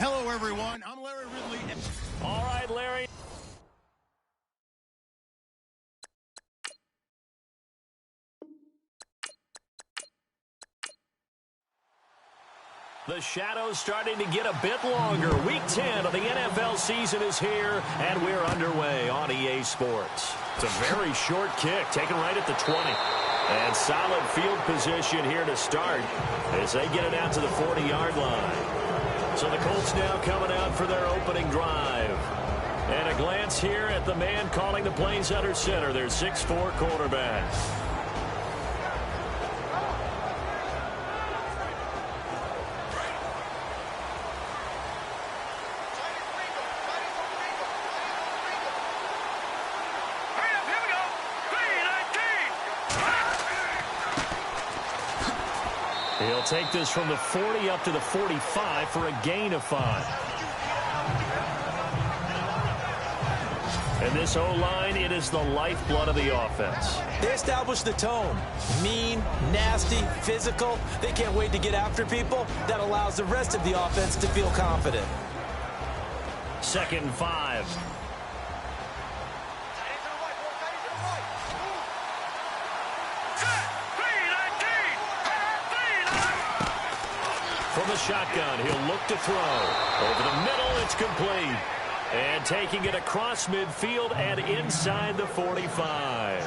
Hello, everyone. I'm Larry Ridley. All right, Larry. The shadow's starting to get a bit longer. Week 10 of the NFL season is here, and we're underway on EA Sports. It's a very short kick, taken right at the 20. And solid field position here to start as they get it out to the 40-yard line. So the Colts now coming out for their opening drive. And a glance here at the man calling the plays under center, their 6'4" quarterback. He'll take this from the 40 up to the 45 for a gain of 5. And this O-line, it is the lifeblood of the offense. They establish the tone. Mean, nasty, physical. They can't wait to get after people. That allows the rest of the offense to feel confident. 2nd and 5. From the shotgun, he'll look to throw. Over the middle, it's complete. And taking it across midfield and inside the 45.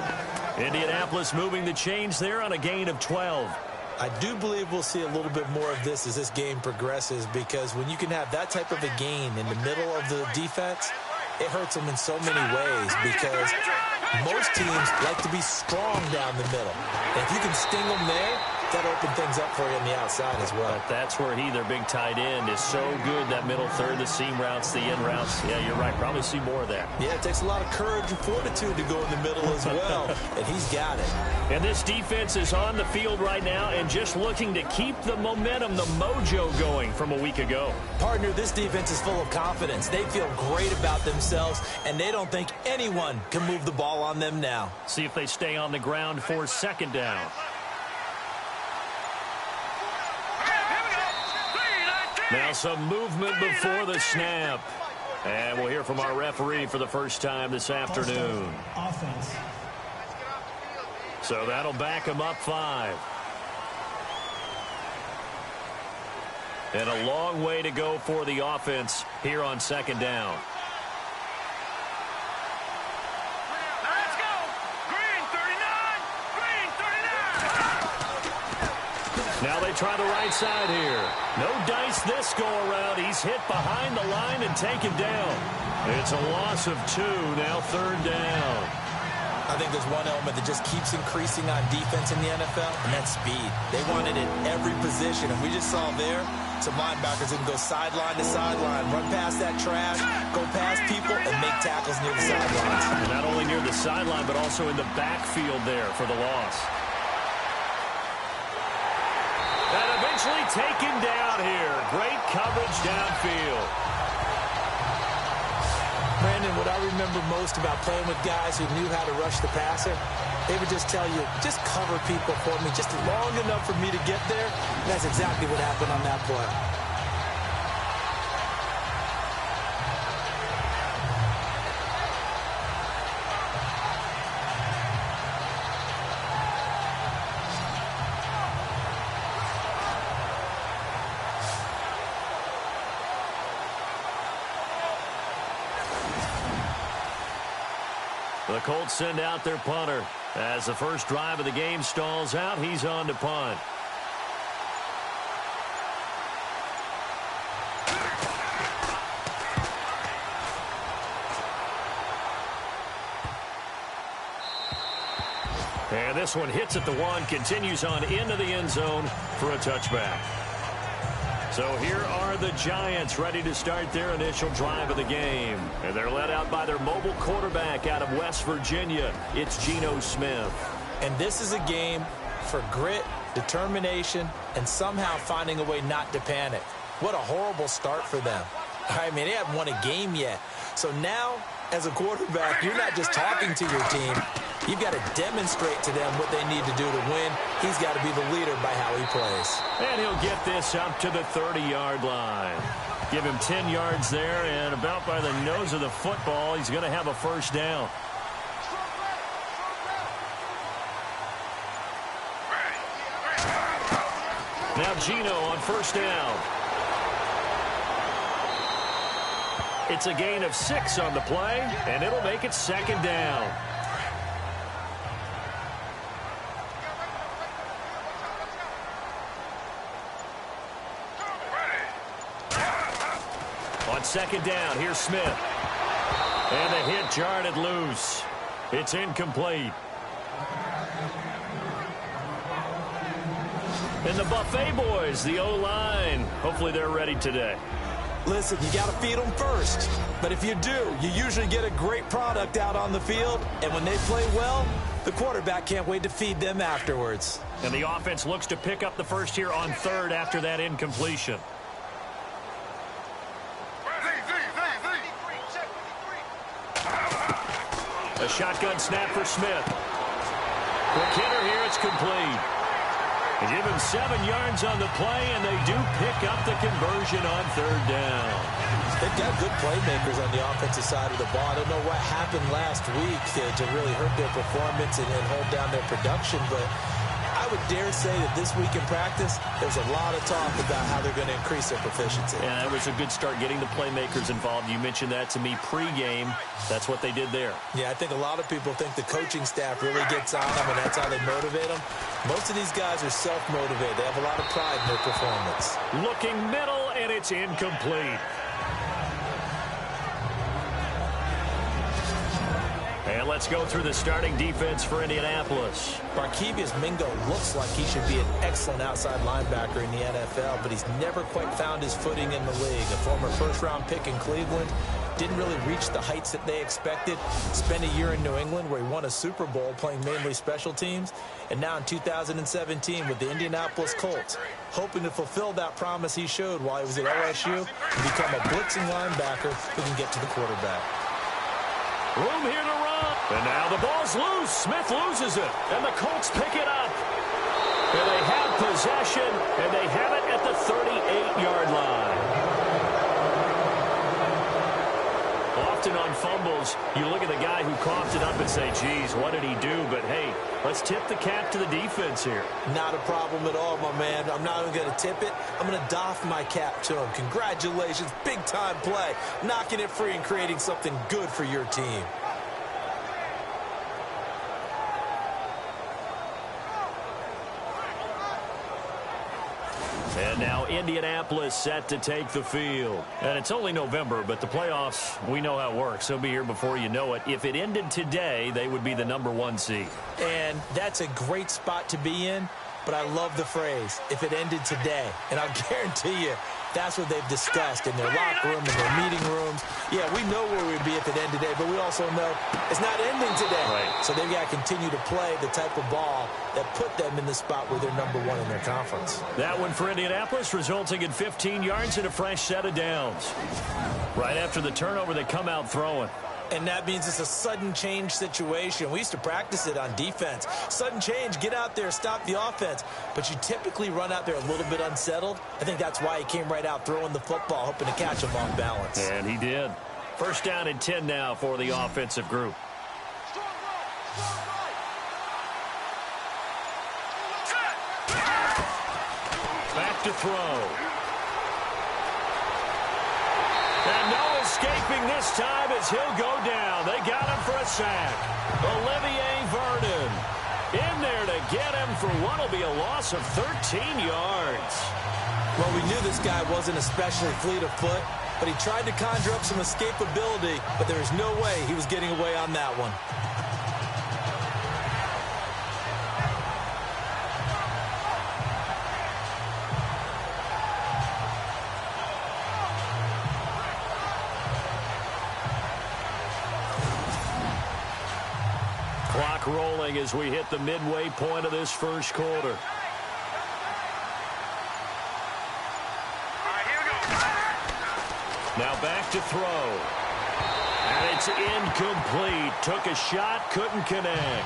Indianapolis moving the chains there on a gain of 12. I do believe we'll see a little bit more of this as this game progresses, because when you can have that type of a gain in the middle of the defense, it hurts them in so many ways, because most teams like to be strong down the middle. And if you can sting them there, that open things up for you on the outside as well. But that's where their big tight end, is so good, that middle third, the seam routes, the in routes. Yeah, you're right. Probably see more of that. Yeah, it takes a lot of courage and fortitude to go in the middle as well, and he's got it. And this defense is on the field right now and just looking to keep the momentum, the mojo going from a week ago. Partner, this defense is full of confidence. They feel great about themselves, and they don't think anyone can move the ball on them now. See if they stay on the ground for 2nd down. Now some movement before the snap. And we'll hear from our referee for the first time this afternoon. Offense. So that'll back him up 5. And a long way to go for the offense here on 2nd down. Let's go! Green 39! Green 39! Now they try the right side here. No dice this go-around. He's hit behind the line and taken down. It's a loss of 2, now 3rd down. I think there's one element that just keeps increasing on defense in the NFL, and that's speed. They want it in every position, and we just saw there some linebackers that can go sideline to sideline, run past that trash, go past people, and make tackles near the sidelines. And not only near the sideline, but also in the backfield there for the loss. And eventually taken down here. Great coverage downfield. Brandon, what I remember most about playing with guys who knew how to rush the passer, they would just tell you, just cover people for me, just long enough for me to get there. And that's exactly what happened on that play. The Colts send out their punter. As the first drive of the game stalls out, he's on to punt. And this one hits at the 1, continues on into the end zone for a touchback. So here are the Giants ready to start their initial drive of the game. And they're led out by their mobile quarterback out of West Virginia. It's Geno Smith. And this is a game for grit, determination, and somehow finding a way not to panic. What a horrible start for them. I mean, they haven't won a game yet. So now, as a quarterback, you're not just talking to your team. You've got to demonstrate to them what they need to do to win. He's got to be the leader by how he plays. And he'll get this up to the 30-yard line. Give him 10 yards there, and about by the nose of the football, he's going to have a first down. Now Gino on first down. It's a gain of 6 on the play, and it'll make it second down. On second down, here's Smith. And the hit jarred it loose. It's incomplete. And the Buffet boys, the O-line, hopefully they're ready today. Listen, you got to feed them first. But if you do, you usually get a great product out on the field. And when they play well, the quarterback can't wait to feed them afterwards. And the offense looks to pick up the first here on third after that incompletion. A shotgun snap for Smith. Quick hitter here, it's complete. They give him 7 yards on the play, and they do pick up the conversion on third down. They've got good playmakers on the offensive side of the ball. I don't know what happened last week to really hurt their performance and hold down their production, but I would dare say that this week in practice, there's a lot of talk about how they're going to increase their proficiency. Yeah, that was a good start getting the playmakers involved. You mentioned that to me pregame. That's what they did there. Yeah, I think a lot of people think the coaching staff really gets on them, and that's how they motivate them. Most of these guys are self-motivated. They have a lot of pride in their performance. Looking middle, and it's incomplete. And let's go through the starting defense for Indianapolis. Barkevius Mingo looks like he should be an excellent outside linebacker in the NFL, but he's never quite found his footing in the league. A former first-round pick in Cleveland, didn't really reach the heights that they expected. Spent a year in New England where he won a Super Bowl playing mainly special teams. And now in 2017 with the Indianapolis Colts, hoping to fulfill that promise he showed while he was at LSU and become a blitzing linebacker who can get to the quarterback. Room here to run. And now the ball's loose. Smith loses it. And the Colts pick it up. And they have possession, and they have it at the 38-yard line. Often on fumbles, you look at the guy who coughed it up and say, geez, what did he do? But, hey, let's tip the cap to the defense here. Not a problem at all, my man. I'm not even going to tip it. I'm going to doff my cap to him. Congratulations. Big-time play. Knocking it free and creating something good for your team. And now Indianapolis set to take the field. And it's only November, but the playoffs, we know how it works. They'll be here before you know it. If it ended today, they would be the #1 seed. And that's a great spot to be in, but I love the phrase, if it ended today. And I'll guarantee you, that's what they've discussed in their locker room, in their meeting rooms. Yeah, we know where we'd be if it ended today, but we also know it's not ending today. Right. So they've got to continue to play the type of ball that put them in the spot where they're #1 in their conference. That one for Indianapolis, resulting in 15 yards and a fresh set of downs. Right after the turnover, they come out throwing. And that means it's a sudden change situation. We used to practice it on defense. Sudden change, get out there, stop the offense. But you typically run out there a little bit unsettled. I think that's why he came right out throwing the football, hoping to catch him off balance. And he did. First down and 10 now for the offensive group. Back to throw. And no escaping this time as he'll go down. They got him for a sack. Olivier Vernon in there to get him for what will be a loss of 13 yards. Well, we knew this guy wasn't especially fleet of foot, but he tried to conjure up some escapability, but there was no way he was getting away on that one. Clock rolling as we hit the midway point of this first quarter. Now back to throw. And it's incomplete. Took a shot, couldn't connect.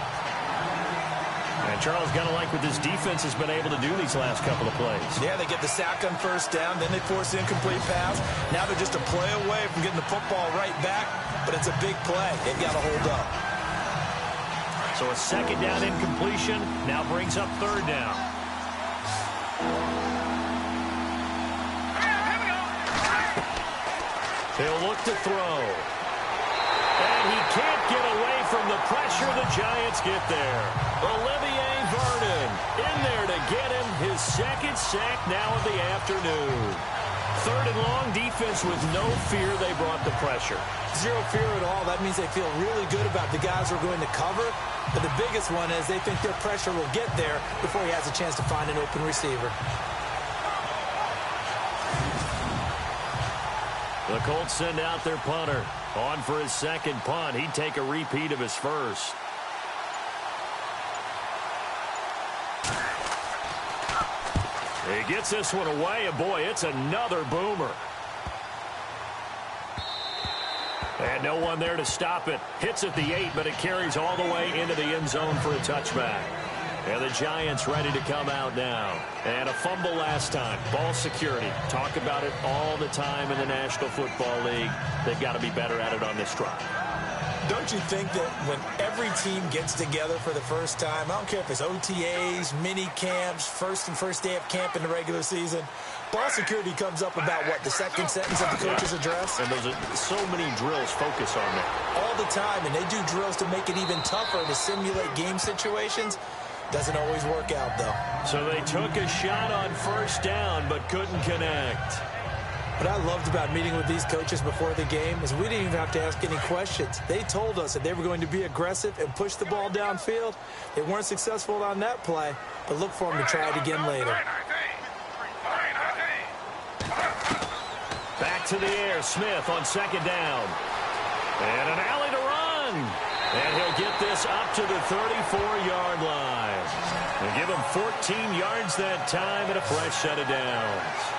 And Charles got to like what this defense has been able to do these last couple of plays. Yeah, they get the sack on first down, then they force the incomplete pass. Now they're just a play away from getting the football right back, but it's a big play. They've got to hold up. So a second down incompletion now brings up third down. He'll look to throw. And he can't get away from the pressure. The Giants get there. Olivier Vernon in there to get him his second sack now of the afternoon. Third and long, defense with no fear. They brought the pressure. Zero fear at all. That means they feel really good about the guys who are going to cover. But the biggest one is they think their pressure will get there before he has a chance to find an open receiver. The Colts send out their punter. On for his second punt. He'd take a repeat of his first. He gets this one away, and boy, it's another boomer. And no one there to stop it. Hits at the 8, but it carries all the way into the end zone for a touchback. And the Giants ready to come out now. And a fumble last time. Ball security. Talk about it all the time in the National Football League. They've got to be better at it on this drive. Don't you think that when every team gets together for the first time, I don't care if it's OTAs, mini camps, first day of camp in the regular season, ball security comes up about what, the second sentence of the coach's address? And there's so many drills focus on that. All the time, and they do drills to make it even tougher to simulate game situations. Doesn't always work out, though. So they took a shot on first down, but couldn't connect. What I loved about meeting with these coaches before the game is we didn't even have to ask any questions. They told us that they were going to be aggressive and push the ball downfield. They weren't successful on that play, but look for them to try it again later. Back to the air, Smith on second down. And an alley to run. And he'll get this up to the 34-yard line. They'll give him 14 yards that time and a fresh set of downs.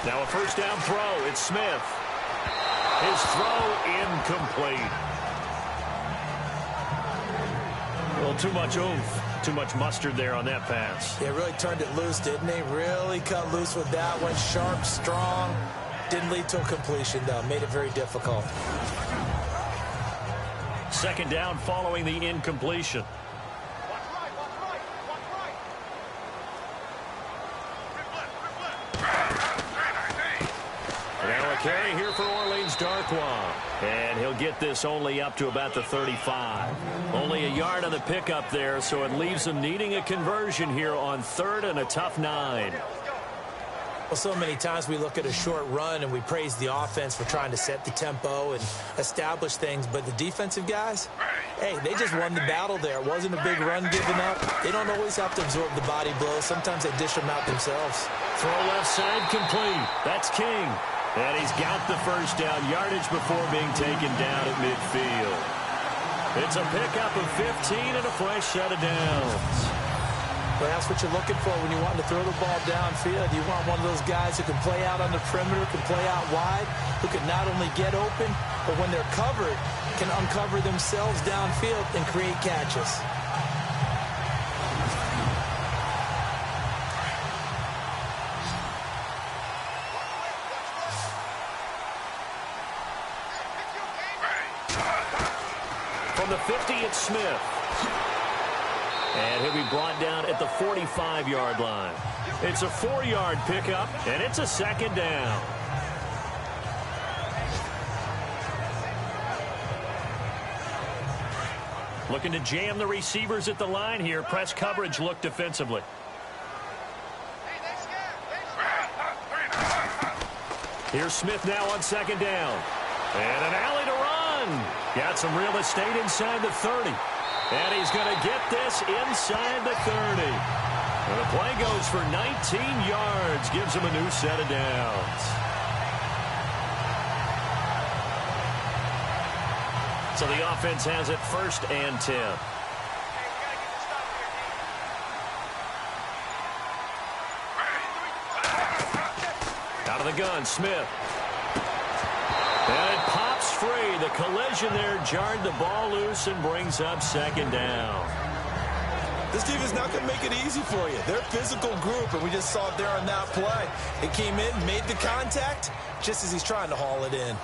Now a first down throw. It's Smith. His throw incomplete. A little too much oomph, too much mustard there on that pass. Yeah, really turned it loose, didn't he? Really cut loose with that one. Sharp, strong. Didn't lead to a completion, though. Made it very difficult. Second down following the incompletion. Carry here for Orleans Darkwa. And he'll get this only up to about the 35. Only a yard on the pickup there, so it leaves him needing a conversion here on third and a tough 9. Well, so many times we look at a short run and we praise the offense for trying to set the tempo and establish things, but the defensive guys, hey, they just won the battle there. It wasn't a big run given up. They don't always have to absorb the body blows. Sometimes they dish them out themselves. Throw left side complete. That's King. And he's got the first down yardage before being taken down at midfield. It's a pickup of 15 and a fresh set of downs. Well, that's what you're looking for when you want to throw the ball downfield. You want one of those guys who can play out on the perimeter, can play out wide, who can not only get open, but when they're covered, can uncover themselves downfield and create catches. From the 50, it's Smith. And he'll be brought down at the 45-yard line. It's a 4-yard pickup, and it's a second down. Looking to jam the receivers at the line here. Press coverage look defensively. Here's Smith now on second down. And an alley to run. Got some real estate inside the 30. And he's going to get this inside the 30. And the play goes for 19 yards, gives him a new set of downs. So the offense has it 1st and 10. Out of the gun, Smith. And it pops free. The collision there jarred the ball loose and brings up 2nd down. This team is not going to make it easy for you. They're a physical group, and we just saw it there on that play. It came in, made the contact, just as he's trying to haul it in.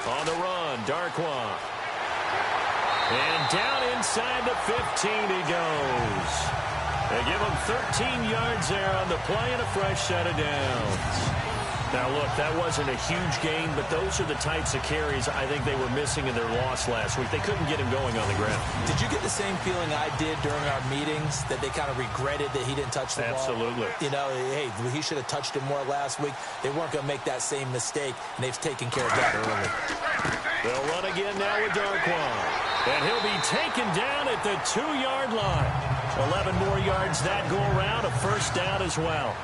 On the run, Darkwa. And down inside the 15 he goes. They give him 13 yards there on the play and a fresh set of downs. Now, look, that wasn't a huge gain, but those are the types of carries I think they were missing in their loss last week. They couldn't get him going on the ground. Did you get the same feeling I did during our meetings, that they kind of regretted that he didn't touch the ball? Absolutely. You know, hey, he should have touched it more last week. They weren't going to make that same mistake, and they've taken care of that early. They'll run again now with Darkwan. And he'll be taken down at the 2-yard line. 11 more yards that go around, a 1st down as well.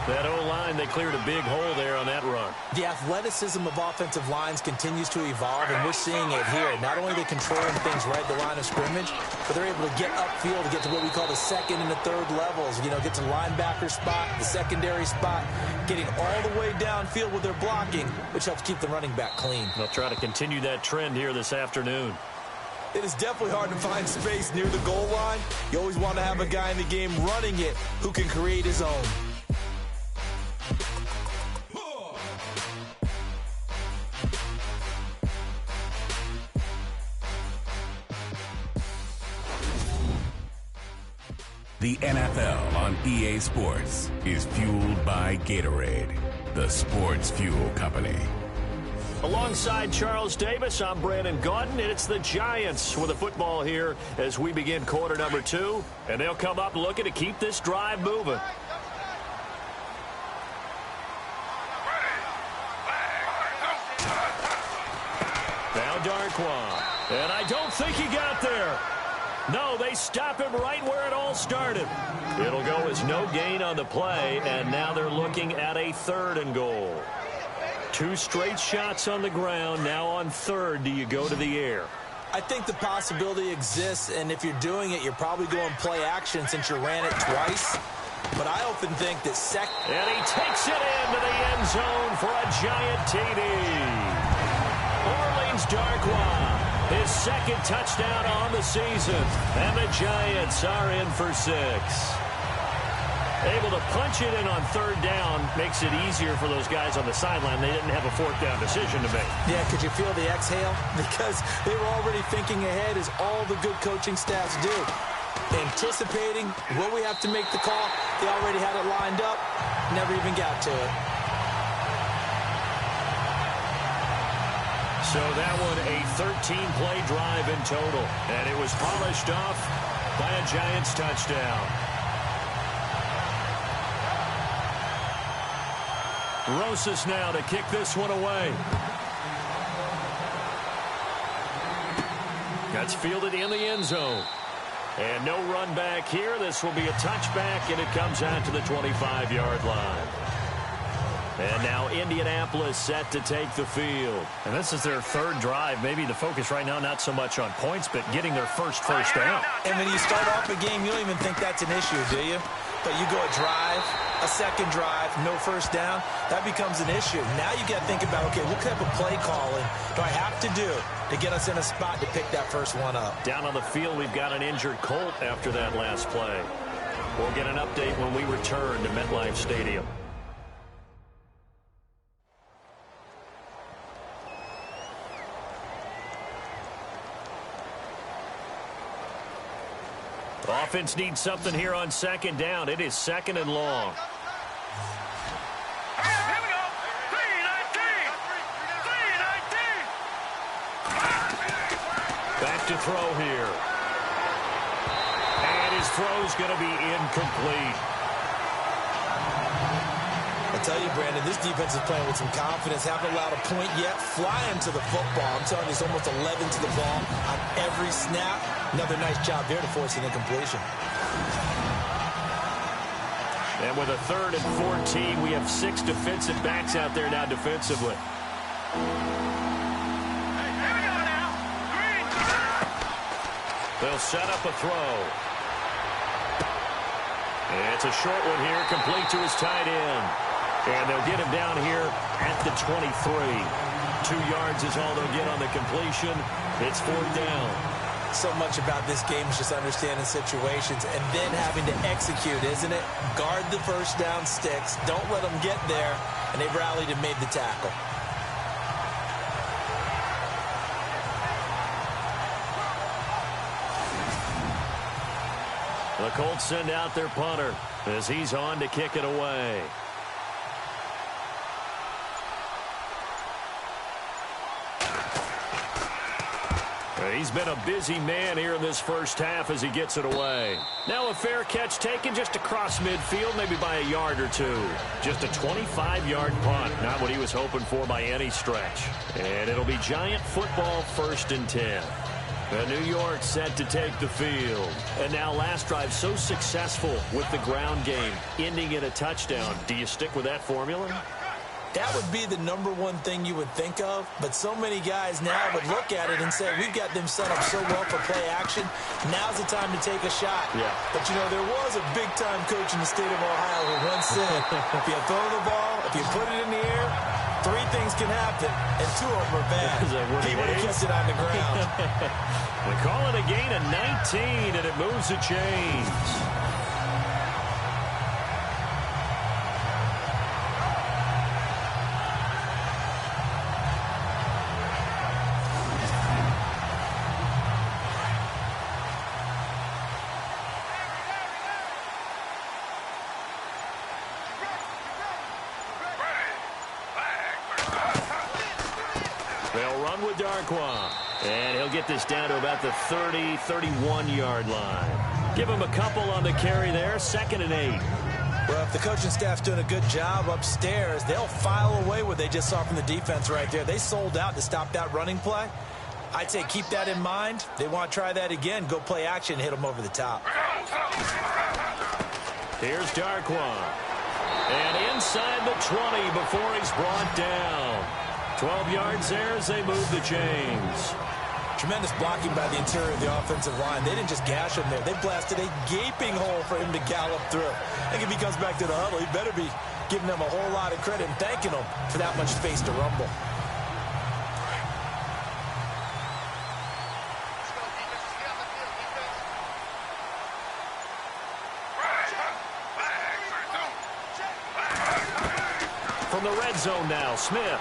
That O-line, they cleared a big hole there on that run. The athleticism of offensive lines continues to evolve, and we're seeing it here. Not only are they controlling things right at the line of scrimmage, but they're able to get upfield to get to what we call the 2nd and the 3rd levels. You know, get to the linebacker spot, the secondary spot, getting all the way downfield with their blocking, which helps keep the running back clean. They'll try to continue that trend here this afternoon. It is definitely hard to find space near the goal line. You always want to have a guy in the game running it who can create his own. The NFL on EA Sports is fueled by Gatorade, the sports fuel company. Alongside Charles Davis, I'm Brandon Gaudin, and it's the Giants with the football here as we begin quarter number 2. And they'll come up looking to keep this drive moving. Now Darkwan. And I don't think he got there. No, they stop him right where it all started. It'll go as no gain on the play, and now they're looking at a 3rd and goal. 2 straight shots on the ground. Now on 3rd, do you go to the air? I think the possibility exists, and if you're doing it, you're probably going play action since you ran it twice. But I often think that And he takes it into the end zone for a giant TD. Orleans Darkwa, his 2nd touchdown on the season. And the Giants are in for 6. Able to punch it in on 3rd down makes it easier for those guys on the sideline. They didn't have a 4th down decision to make. Yeah, could you feel the exhale? Because they were already thinking ahead, as all the good coaching staffs do. Anticipating, will we have to make the call? They already had it lined up, never even got to it. So that one, a 13-play drive in total. And it was polished off by a Giants touchdown. Rosas now to kick this one away. That's fielded in the end zone. And no run back here. This will be a touchback, and it comes out to the 25-yard line. And now Indianapolis set to take the field. And this is their 3rd drive. Maybe the focus right now not so much on points, but getting their first down. And when you start off a game, you don't even think that's an issue, do you? But you go a drive, a 2nd drive, no 1st down, that becomes an issue. Now you got to think about, okay, what type of play calling do I have to do to get us in a spot to pick that first one up? Down on the field, we've got an injured Colt after that last play. We'll get an update when we return to MetLife Stadium. Offense needs something here on 2nd down. It is 2nd and long. Here we go. 3-19. Back to throw here. And his throw's going to be incomplete. I tell you, Brandon, this defense is playing with some confidence. Haven't allowed a point yet. Flying to the football. I'm telling you, it's almost 11 to the ball on every snap. Another nice job there to force an incompletion. And with a 3rd and 14, we have 6 defensive backs out there now defensively. They'll set up a throw. It's a short one here, complete to his tight end. And they'll get him down here at the 23. 2 yards is all they'll get on the completion. It's 4th down. So much about this game is just understanding situations and then having to execute, isn't it? Guard the first down sticks. Don't let them get there. And they've rallied and made the tackle. The Colts send out their punter as he's on to kick it away. He's been a busy man here in this first half as he gets it away. Now a fair catch taken just across midfield, maybe by a yard or 2. Just a 25-yard punt, not what he was hoping for by any stretch. And it'll be Giant football 1st and 10. And New York set to take the field. And now last drive so successful with the ground game, ending in a touchdown. Do you stick with that formula? That would be the #1 thing you would think of, but so many guys now would look at it and say, we've got them set up so well for play action. Now's the time to take a shot. Yeah. But, you know, there was a big-time coach in the state of Ohio who once said, if you throw the ball, if you put it in the air, 3 things can happen, and 2 of them are bad. He would have kept it on the ground. They call it a gain of 19, and it moves the chains. They'll run with Darkwa. And he'll get this down to about the 30, 31-yard line. Give him a couple on the carry there. 2nd and 8. Well, if the coaching staff's doing a good job upstairs, they'll file away what they just saw from the defense right there. They sold out to stop that running play. I'd say keep that in mind. They want to try that again. Go play action, hit them over the top. Here's Darkwa. And inside the 20 before he's brought down. 12 yards there as they move the chains. Tremendous blocking by the interior of the offensive line. They didn't just gash him there. They blasted a gaping hole for him to gallop through. I think if he comes back to the huddle, he better be giving them a whole lot of credit and thanking them for that much space to rumble. From the red zone now, Smith.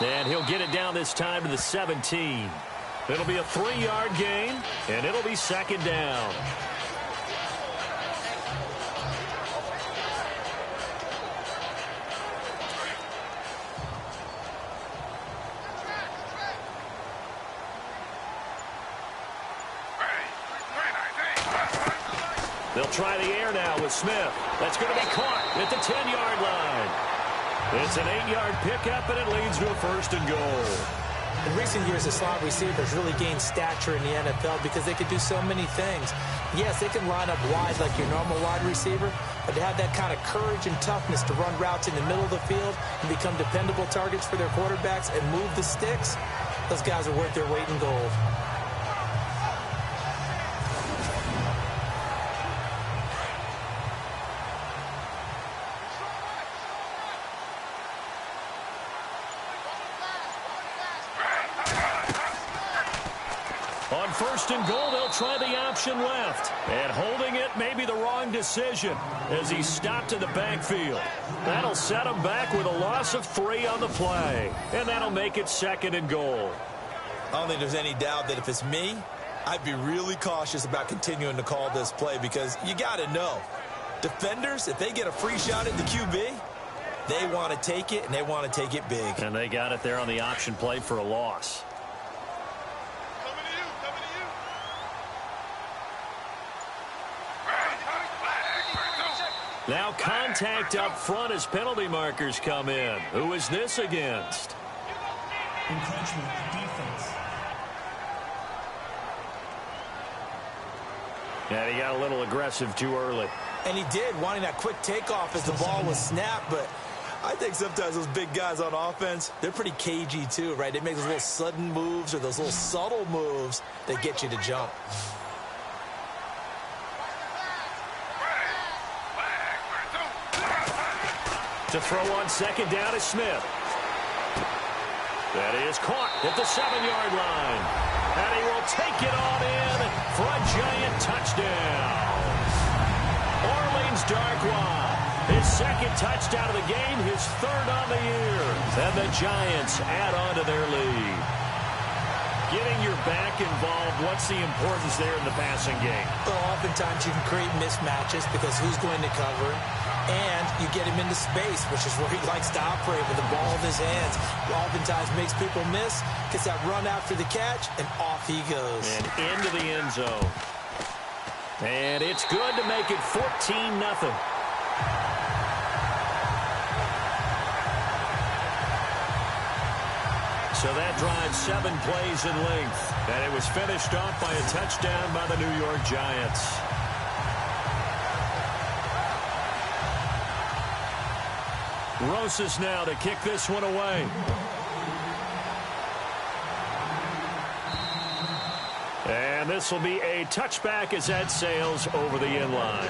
And he'll get it down this time to the 17. It'll be a 3-yard gain, and it'll be 2nd down. They'll try the air now with Smith. That's going to be caught at the 10-yard line. It's an 8-yard pickup, and it leads to a 1st and goal. In recent years, the slot receivers really gained stature in the NFL because they could do so many things. Yes, they can line up wide like your normal wide receiver, but to have that kind of courage and toughness to run routes in the middle of the field and become dependable targets for their quarterbacks and move the sticks, those guys are worth their weight in gold. On 1st and goal, they'll try the option left. And holding it may be the wrong decision as he stopped in the backfield. That'll set him back with a loss of 3 on the play. And that'll make it 2nd and goal. I don't think there's any doubt that if it's me, I'd be really cautious about continuing to call this play because you got to know, defenders, if they get a free shot at the QB, they want to take it, and they want to take it big. And they got it there on the option play for a loss. Now contact up front as penalty markers come in. Who is this against? Encroachment defense. And he got a little aggressive too early. And he did, wanting that quick takeoff as the ball was snapped, but I think sometimes those big guys on offense, they're pretty cagey too, right? They make those little sudden moves or those little subtle moves that get you to jump. To throw on second down is Smith. That is caught at the 7-yard line. And he will take it on in for a giant touchdown. Orleans Darkwa, his second touchdown of the game, his third on the year. And the Giants add on to their lead. Getting your back involved, what's the importance there in the passing game? Well, oftentimes you can create mismatches because who's going to cover him? And you get him into space, which is where he likes to operate with the ball in his hands. Oftentimes makes people miss, gets that run after the catch, and off he goes. And into the end zone. And it's good to make it 14-0. So that drives 7 plays in length. And it was finished off by a touchdown by the New York Giants. Rosas now to kick this one away. And this will be a touchback as that sails over the end line.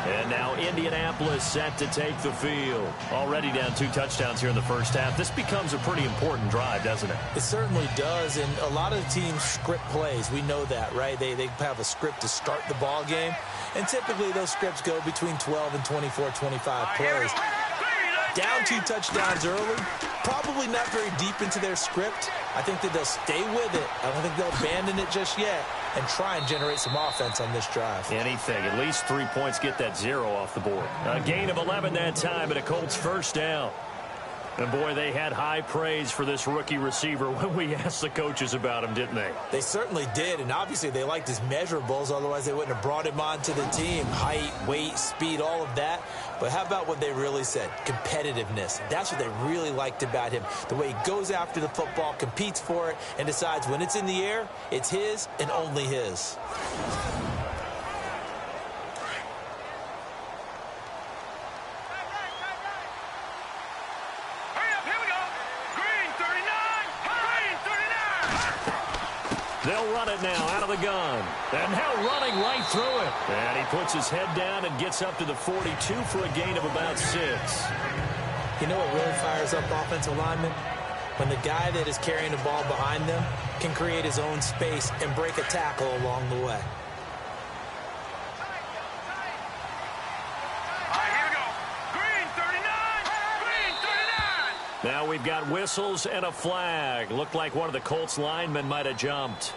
And now Indianapolis set to take the field. Already down 2 touchdowns here in the first half. This becomes a pretty important drive, doesn't it? It certainly does, and a lot of the teams script plays. We know that, right? They have a script to start the ball game, and typically those scripts go between 12 and 24, 25 plays. Down 2 touchdowns early, probably not very deep into their script. I think that they'll stay with it. I don't think they'll abandon it just yet and try and generate some offense on this drive. Anything. At least 3 points, get that 0 off the board. A gain of 11 that time, and a Colts first down. And, boy, they had high praise for this rookie receiver when we asked the coaches about him, didn't they? They certainly did, and obviously they liked his measurables. Otherwise, they wouldn't have brought him onto the team. Height, weight, speed, all of that. But how about what they really said? Competitiveness. That's what they really liked about him. The way he goes after the football, competes for it, and decides when it's in the air, it's his and only his. They'll run it now out of the gun. And now running right through it. And he puts his head down and gets up to the 42 for a gain of about 6. You know what really fires up offensive linemen? When the guy that is carrying the ball behind them can create his own space and break a tackle along the way. Now we've got whistles and a flag. Looked like one of the Colts linemen might have jumped.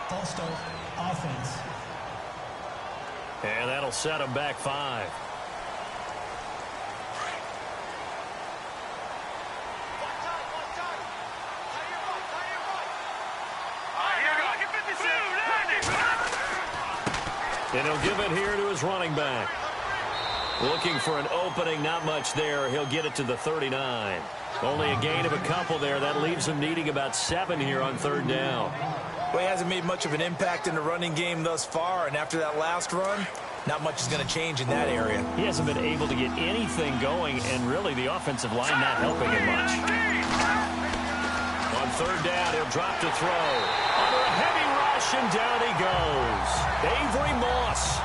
False start, offense. And that'll set him back 5. And he'll give it here to his running back. Looking for an opening, not much there. He'll get it to the 39. Only a gain of a couple there. That leaves him needing about 7 here on 3rd down. Well, he hasn't made much of an impact in the running game thus far, and after that last run, not much is going to change in that area. He hasn't been able to get anything going, and really the offensive line not helping him much. On 3rd down, he'll drop to throw. Under a heavy rush, and down he goes. Avery Moss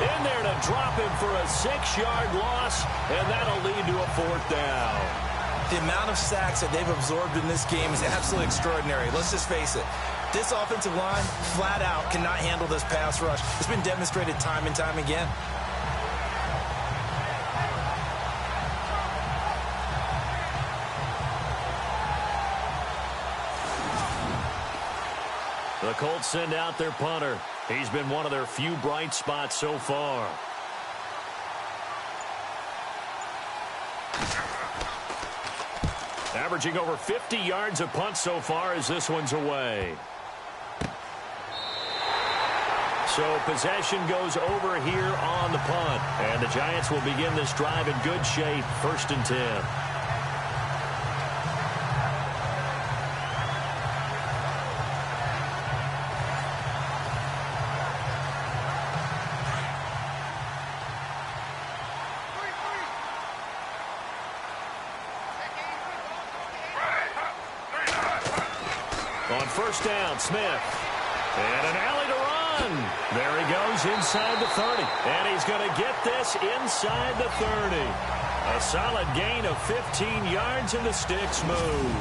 in there to drop him for a 6-yard loss, and that'll lead to a 4th down. The amount of sacks that they've absorbed in this game is absolutely extraordinary. Let's just face it. This offensive line, flat out, cannot handle this pass rush. It's been demonstrated time and time again. The Colts send out their punter. He's been one of their few bright spots so far. Averaging over 50 yards a punt so far as this one's away. So possession goes over here on the punt. And the Giants will begin this drive in good shape, 1st and 10. On 1st down, Smith. And an alley to run. There he goes inside the 30. And he's going to get this inside the 30. A solid gain of 15 yards and the sticks move.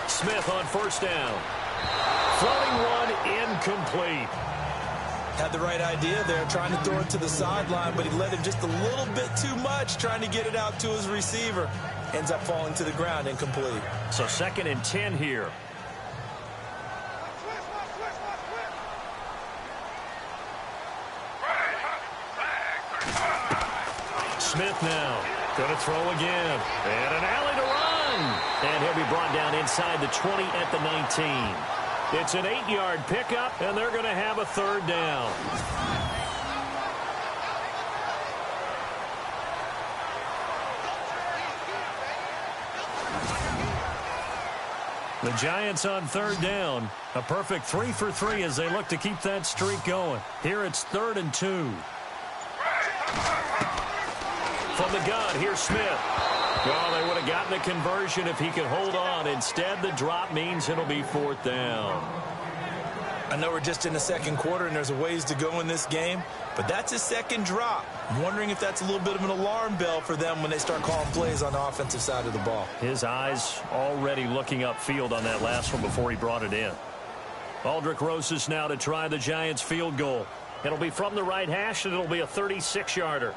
Smith on 1st down. Floating one, incomplete. Had the right idea there, trying to throw it to the sideline, but he let him just a little bit too much, trying to get it out to his receiver. Ends up falling to the ground, incomplete. So 2nd and 10 here. Smith now. Going to throw again. And an alley to run. And he'll be brought down inside the 20 at the 19. It's an 8-yard pickup, and they're going to have a 3rd down. The Giants on 3rd down. A perfect 3 for 3 as they look to keep that streak going. Here it's 3rd and 2. From the gun, here's Smith. Well, they would have gotten a conversion if he could hold on. Instead, the drop means it'll be 4th down. I know we're just in the 2nd quarter and there's a ways to go in this game, but that's his 2nd drop. I'm wondering if that's a little bit of an alarm bell for them when they start calling plays on the offensive side of the ball. His eyes already looking upfield on that last one before he brought it in. Aldrich Rosas now to try the Giants field goal. It'll be from the right hash, and it'll be a 36-yarder.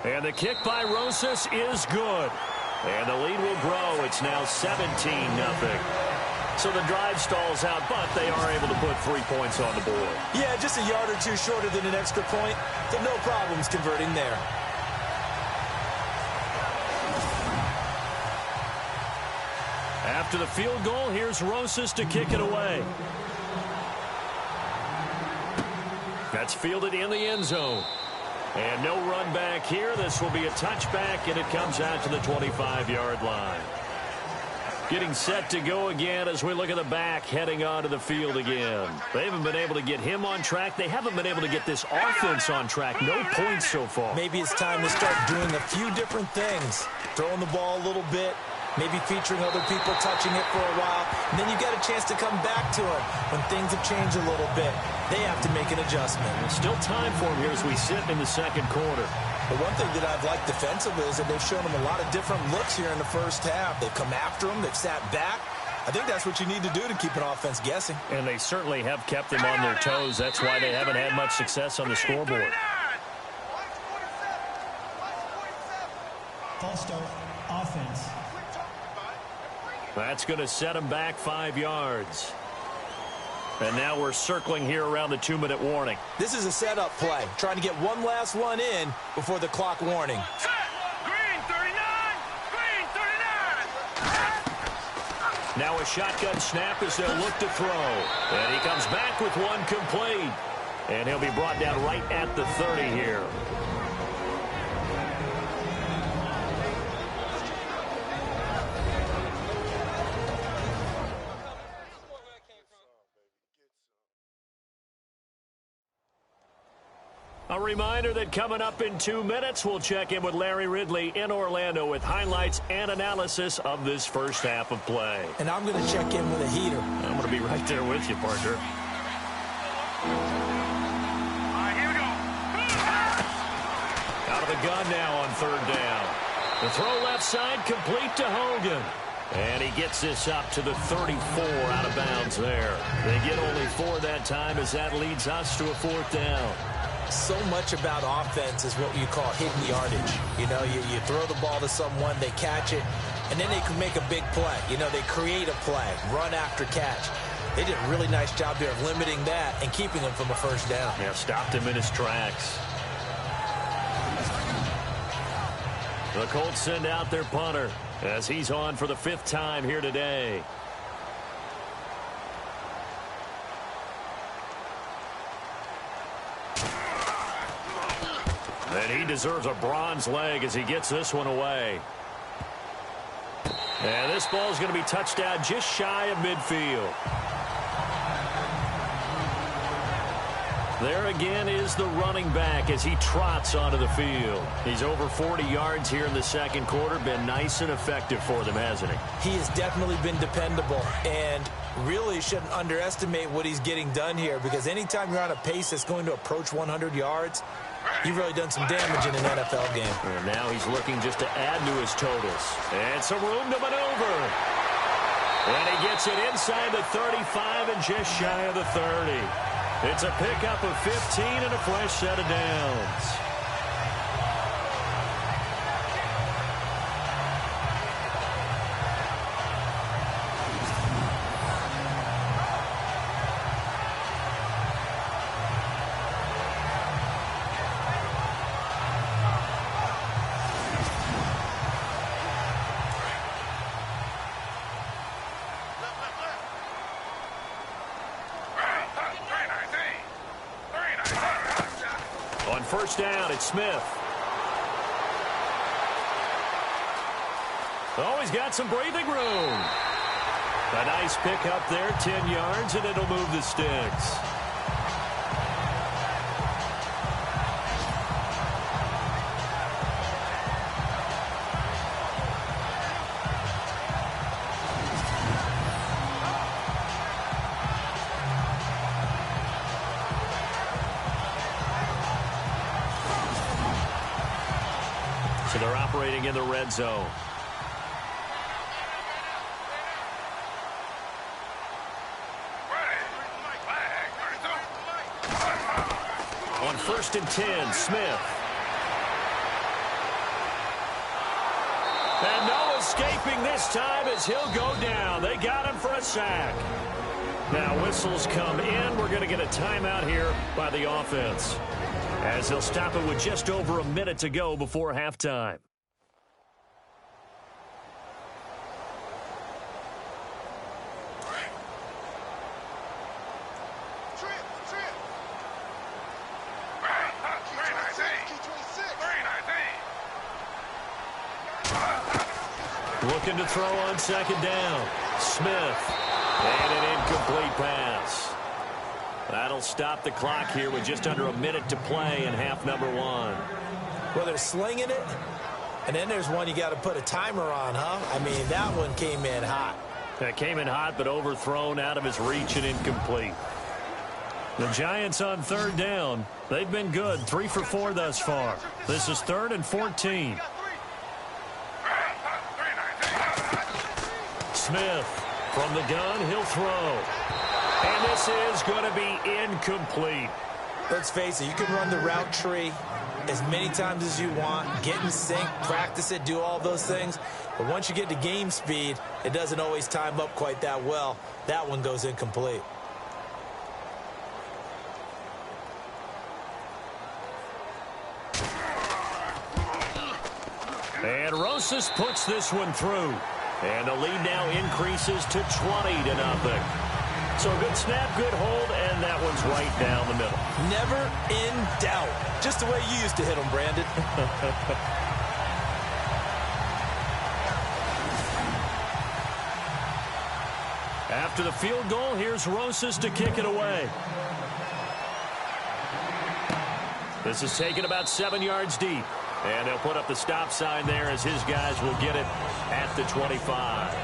And the kick by Rosas is good. And the lead will grow. It's now 17-0. So the drive stalls out, but they are able to put 3 points on the board. Yeah, just a yard or two shorter than an extra point. So no problems converting there. After the field goal, here's Rosas to kick it away. That's fielded in the end zone. And no run back here. This will be a touchback, and it comes out to the 25-yard line. Getting set to go again as we look at the back heading onto the field again. They haven't been able to get him on track. They haven't been able to get this offense on track. No points so far. Maybe it's time to start doing a few different things. Throwing the ball a little bit. Maybe featuring other people touching it for a while. And then you get a chance to come back to it when things have changed a little bit. They have to make an adjustment. There's still time for him here as we sit in the 2nd quarter. But one thing that I've liked defensively is that they've shown him a lot of different looks here in the 1st half. They've come after him. They've sat back. I think that's what you need to do to keep an offense guessing. And they certainly have kept them on their toes. That's why they haven't had much success on the scoreboard. False start, offense. That's going to set them back 5 yards. And now we're circling here around the 2-minute warning. This is a setup play, trying to get one last one in before the clock warning. Green 39! Green 39! Now a shotgun snap as they'll look to throw. And he comes back with one complete. And he'll be brought down right at the 30 here. A reminder that coming up in 2 minutes, we'll check in with Larry Ridley in Orlando with highlights and analysis of this 1st half of play. And I'm going to check in with a heater. I'm going to be right there with you, partner. Here we go. Out of the gun now on 3rd down. The throw left side complete to Hogan. And he gets this up to the 34 out of bounds there. They get only 4 that time as that leads us to a 4th down. So much about offense is what you call hidden yardage. You know, you throw the ball to someone, they catch it, and then they can make a big play. You know, they create a play, run after catch. They did a really nice job there of limiting that and keeping him from a first down. Yeah, stopped him in his tracks. The Colts send out their punter as he's on for the 5th time here today. And he deserves a bronze leg as he gets this one away. And this ball is going to be touched down just shy of midfield. There again is the running back as he trots onto the field. He's over 40 yards here in the second quarter. Been nice and effective for them, hasn't he? He has definitely been dependable, and really shouldn't underestimate what he's getting done here, because anytime you're on a pace that's going to approach 100 yards, you've really done some damage in an NFL game. And now he's looking just to add to his totals. And some room to maneuver. And he gets it inside the 35 and just shy of the 30. It's a pickup of 15 and a fresh set of downs. First down, it's Smith. Oh, he's got some breathing room. A nice pickup there, 10 yards, and it'll move the sticks. So they're operating in the red zone. On 1st and 10, Smith. And no escaping this time as he'll go down. They got him for a sack. Now whistles come in. We're going to get a timeout here by the offense, as they'll stop it with just over a minute to go before halftime. Looking to throw on 2nd down. Smith. And an incomplete pass. That'll stop the clock here with just under a minute to play in half number 1. Well, they're slinging it, and then there's one you got to put a timer on, huh? I mean, that one came in hot. That came in hot, but overthrown, out of his reach and incomplete. The Giants on 3rd down. They've been good, 3 for 4 thus far. This is 3rd and 14. Smith from the gun, he'll throw. And this is going to be incomplete. Let's face it, you can run the route tree as many times as you want, get in sync, practice it, do all those things. But once you get to game speed, it doesn't always time up quite that well. That one goes incomplete. And Rosas puts this one through. And the lead now increases to 20-0. So a good snap, good hold, and that one's right down the middle. Never in doubt. Just the way you used to hit them, Brandon. After the field goal, here's Rosas to kick it away. This is taken about 7 yards deep. And they'll put up the stop sign there as his guys will get it at the 25.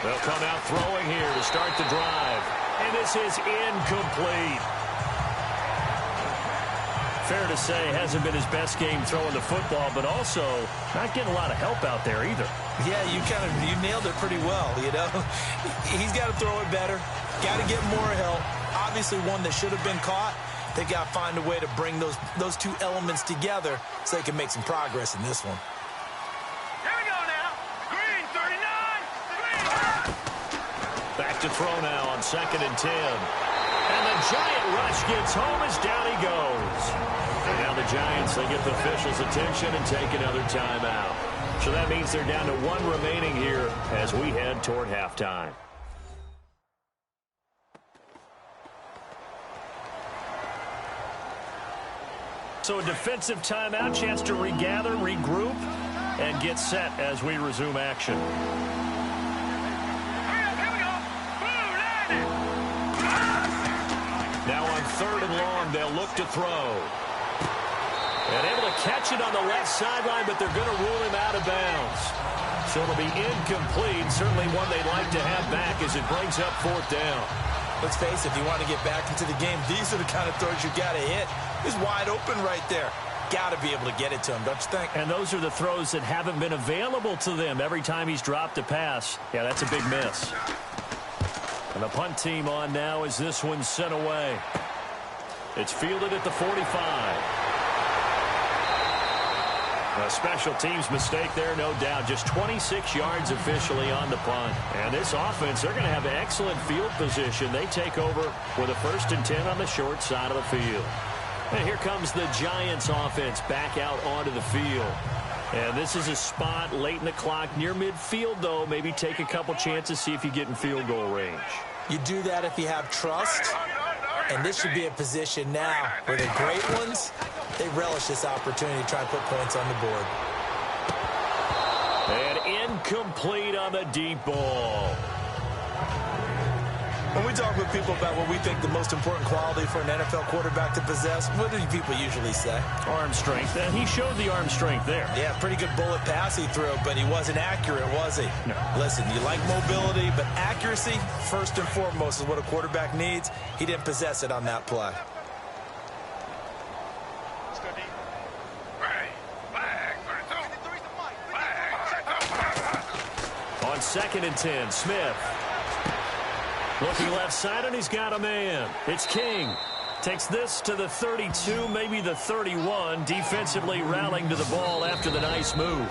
They'll come out throwing here to start the drive. And this is incomplete. Fair to say, hasn't been his best game throwing the football, but also not getting a lot of help out there either. Yeah, you nailed it pretty well, you know. He's got to throw it better. Got to get more help. Obviously one that should have been caught. They got to find a way to bring those two elements together so they can make some progress in this one. Here we go now. Green, 39. Green. Back to throw now on 2nd and 10. And the Giant rush gets home as down he goes. And now the Giants, they get the officials' attention and take another timeout. So that means they're down to 1 remaining here as we head toward halftime. So a defensive timeout, chance to regather, regroup, and get set as we resume action. Now on 3rd and long, they'll look to throw. And able to catch it on the left sideline, but they're going to rule him out of bounds. So it'll be incomplete. Certainly one they'd like to have back as it brings up 4th down. Let's face it, if you want to get back into the game, these are the kind of throws you got to hit. He's wide open right there. Got to be able to get it to him, don't you think? And those are the throws that haven't been available to them every time he's dropped a pass. Yeah, that's a big miss. And the punt team on now as this one's sent away. It's fielded at the 45. A special teams mistake there, no doubt. Just 26 yards officially on the punt. And this offense, they're going to have excellent field position. They take over with a 1st and 10 on the short side of the field. And here comes the Giants offense back out onto the field. And this is a spot late in the clock near midfield, though. Maybe take a couple chances, see if you get in field goal range. You do that if you have trust. And this should be a position now where the great ones, they relish this opportunity to try and put points on the board. And incomplete on the deep ball. When we talk with people about what we think the most important quality for an NFL quarterback to possess, what do people usually say? Arm strength. And he showed the arm strength there. Yeah, pretty good bullet pass he threw, but he wasn't accurate, was he? No. Listen, you like mobility, but accuracy, first and foremost, is what a quarterback needs. He didn't possess it on that play. On 2nd and 10, Smith. Looking left side, and he's got a man. It's King. Takes this to the 32, maybe the 31. Defensively rallying to the ball after the nice move.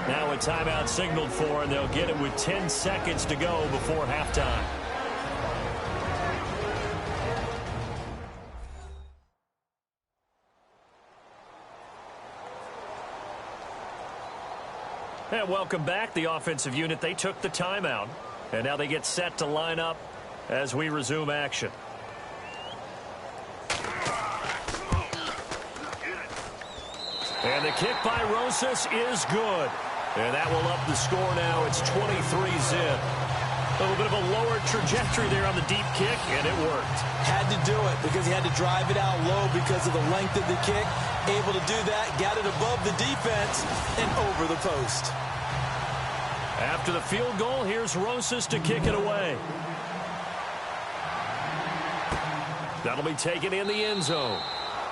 Now a timeout signaled for, and they'll get it with 10 seconds to go before halftime. And welcome back. The offensive unit, they took the timeout. And now they get set to line up as we resume action. And the kick by Rosas is good. And that will up the score now. It's 23-zip. A little bit of a lower trajectory there on the deep kick, and it worked. Had to do it because he had to drive it out low because of the length of the kick. Able to do that, got it above the defense and over the post. After the field goal, here's Rosas to kick it away. That'll be taken in the end zone.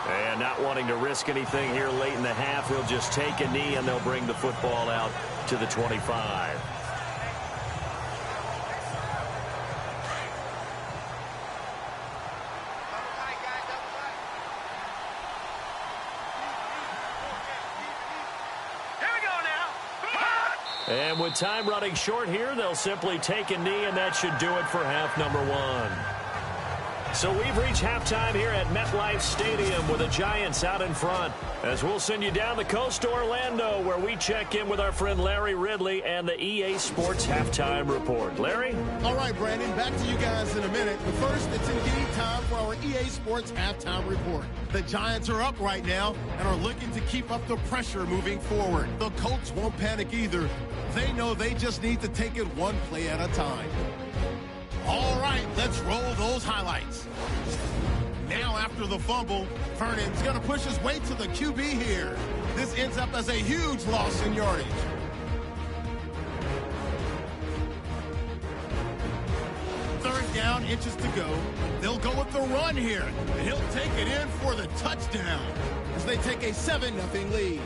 And not wanting to risk anything here late in the half, he'll just take a knee, and they'll bring the football out to the 25. And with time running short here, they'll simply take a knee, and that should do it for half number 1. So we've reached halftime here at MetLife Stadium with the Giants out in front. As we'll send you down the coast to Orlando, where we check in with our friend Larry Ridley and the EA Sports Halftime Report. Larry? All right, Brandon, back to you guys in a minute. But first, it's indeed time for our EA Sports Halftime Report. The Giants are up right now and are looking to keep up the pressure moving forward. The Colts won't panic either. They know they just need to take it one play at a time. All right, let's roll those highlights. Now after the fumble, Vernon's going to push his way to the QB here. This ends up as a huge loss in yardage. Third down, inches to go. They'll go with the run here, and he'll take it in for the touchdown as they take a 7-0 lead.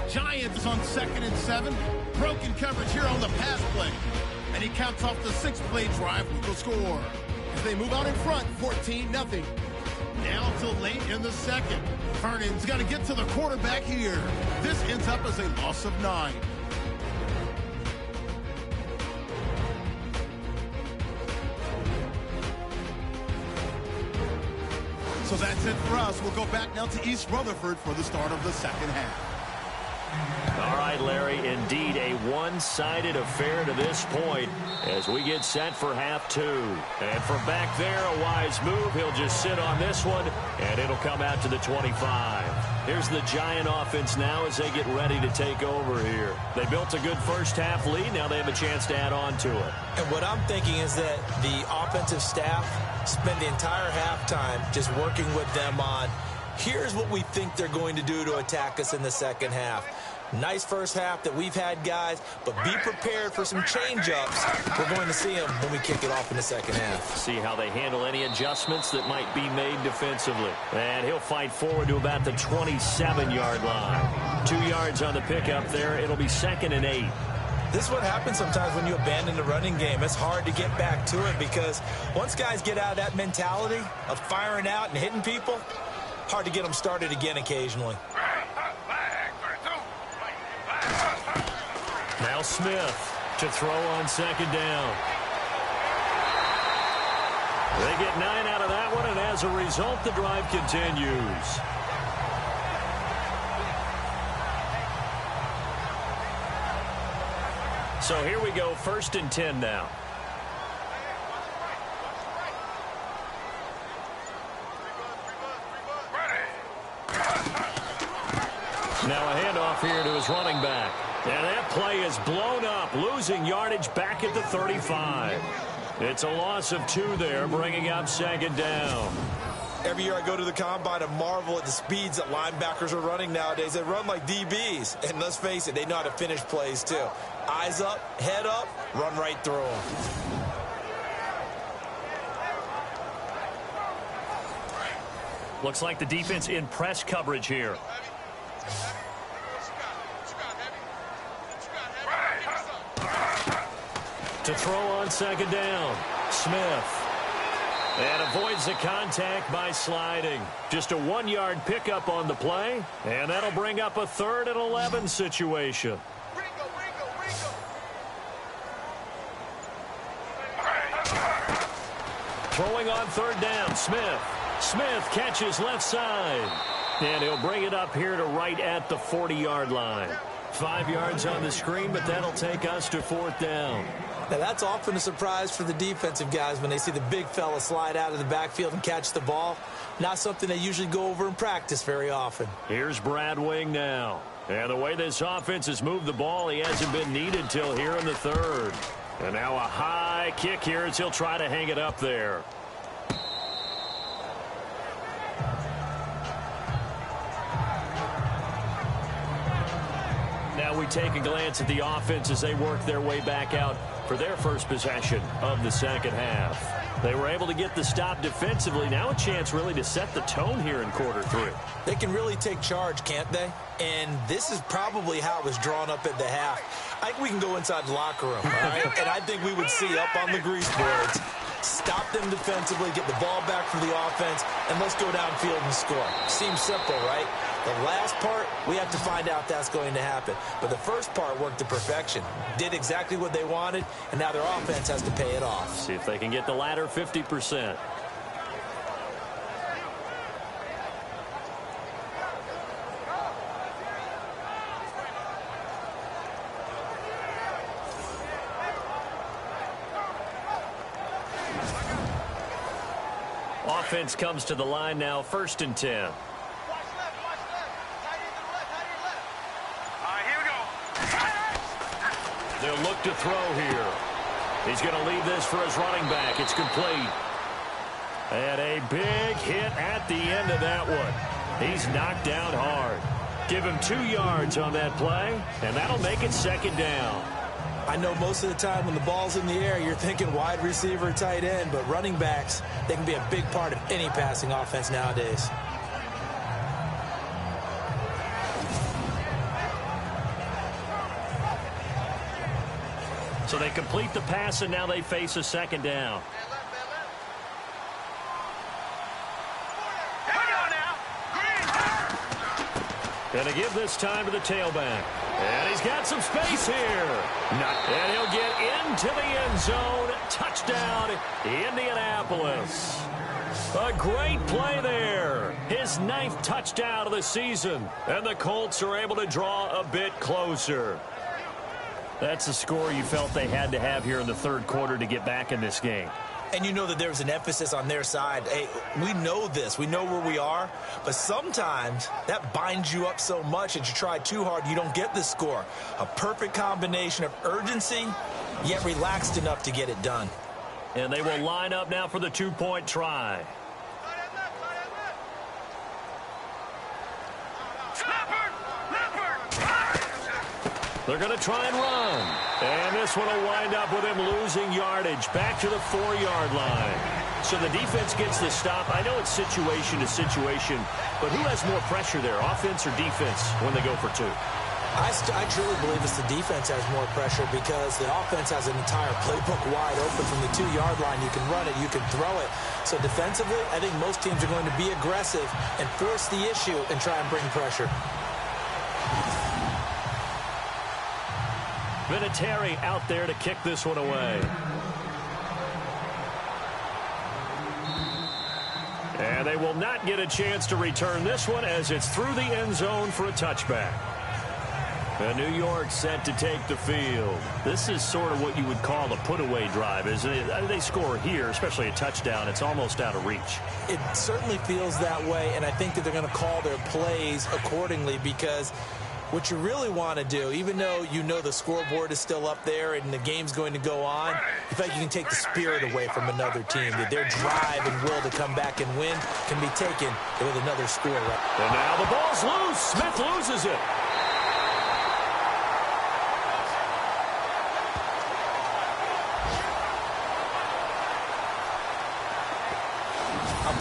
Giants on 2nd and 7. Broken coverage here on the pass play. And he caps off the 6-play drive with the score. As they move out in front, 14-0. Now till late in the second. Vernon's got to get to the quarterback here. This ends up as a loss of 9. So that's it for us. We'll go back now to East Rutherford for the start of the second half. All right, Larry, indeed a one-sided affair to this point as we get set for half 2. And from back there, a wise move. He'll just sit on this one, and it'll come out to the 25. Here's the Giant offense now as they get ready to take over here. They built a good first-half lead. Now they have a chance to add on to it. And what I'm thinking is that the offensive staff spend the entire halftime just working with them on, here's what we think they're going to do to attack us in the second half. Nice first half that we've had, guys, but be prepared for some change-ups. We're going to see them when we kick it off in the second half. See how they handle any adjustments that might be made defensively. And he'll fight forward to about the 27-yard line. 2 yards on the pickup there. It'll be 2nd and 8. This is what happens sometimes when you abandon the running game. It's hard to get back to it because once guys get out of that mentality of firing out and hitting people, hard to get them started again occasionally. Now Smith to throw on 2nd down. They get 9 out of that one, and as a result, the drive continues. So here we go, 1st and 10 now. Now a handoff here to his running back. And that play is blown up, losing yardage back at the 35. It's a loss of 2 there, bringing up 2nd down. Every year I go to the combine and marvel at the speeds that linebackers are running nowadays. They run like DBs. And let's face it, they know how to finish plays too. Eyes up, head up, run right through them. Looks like the defense in press coverage here. To throw on 2nd down, Smith. And avoids the contact by sliding. Just a 1-yard pickup on the play, and that'll bring up a 3rd and 11 situation. Throwing on 3rd down, Smith. Smith catches left side. And he'll bring it up here to right at the 40-yard line. 5 yards on the screen, but that'll take us to 4th down. Now, that's often a surprise for the defensive guys when they see the big fella slide out of the backfield and catch the ball. Not something they usually go over in practice very often. Here's Brad Wing now. And the way this offense has moved the ball, he hasn't been needed till here in the 3rd. And now a high kick here as he'll try to hang it up there. Now we take a glance at the offense as they work their way back out for their first possession of the second half. They were able to get the stop defensively. Now a chance really to set the tone here in quarter 3. They can really take charge, can't they? And this is probably how it was drawn up at the half. I think we can go inside the locker room, all right? And I think we would see up on the grease boards, stop them defensively, get the ball back for the offense, and let's go downfield and score. Seems simple, right? The last part, we have to find out that's going to happen. But the first part worked to perfection. Did exactly what they wanted, and now their offense has to pay it off. See if they can get the latter 50%. Offense comes to the line now, 1st and 10. They'll look to throw here. He's going to leave this for his running back. It's complete. And a big hit at the end of that one. He's knocked down hard. Give him 2 yards on that play, and that'll make it 2nd down. I know most of the time when the ball's in the air, you're thinking wide receiver, tight end, but running backs, they can be a big part of any passing offense nowadays. So they complete the pass, and now they face a second down. Going to give this time to the tailback. And he's got some space here. And he'll get into the end zone. Touchdown, Indianapolis. A great play there. His 9th touchdown of the season. And the Colts are able to draw a bit closer. That's the score you felt they had to have here in the third quarter to get back in this game. And you know that there's an emphasis on their side. Hey, we know this. We know where we are. But sometimes that binds you up so much that you try too hard, you don't get the score. A perfect combination of urgency, yet relaxed enough to get it done. And they will line up now for the 2-point try. They're going to try and run. And this one will wind up with him losing yardage back to the 4-yard line. So the defense gets the stop. I know it's situation to situation, but who has more pressure there, offense or defense, when they go for 2? I truly believe it's the defense has more pressure because the offense has an entire playbook wide open from the 2-yard line. You can run it, you can throw it. So defensively, I think most teams are going to be aggressive and force the issue and try and bring pressure. Vinatieri out there to kick this one away. And they will not get a chance to return this one as it's through the end zone for a touchback. And New York set to take the field. This is sort of what you would call a put-away drive, isn't it? They score here, especially a touchdown. It's almost out of reach. It certainly feels that way, and I think that they're going to call their plays accordingly because what you really want to do, even though you know the scoreboard is still up there and the game's going to go on, you feel like you can take the spirit away from another team. That their drive and will to come back and win can be taken with another score. And now the ball's loose. Smith loses it.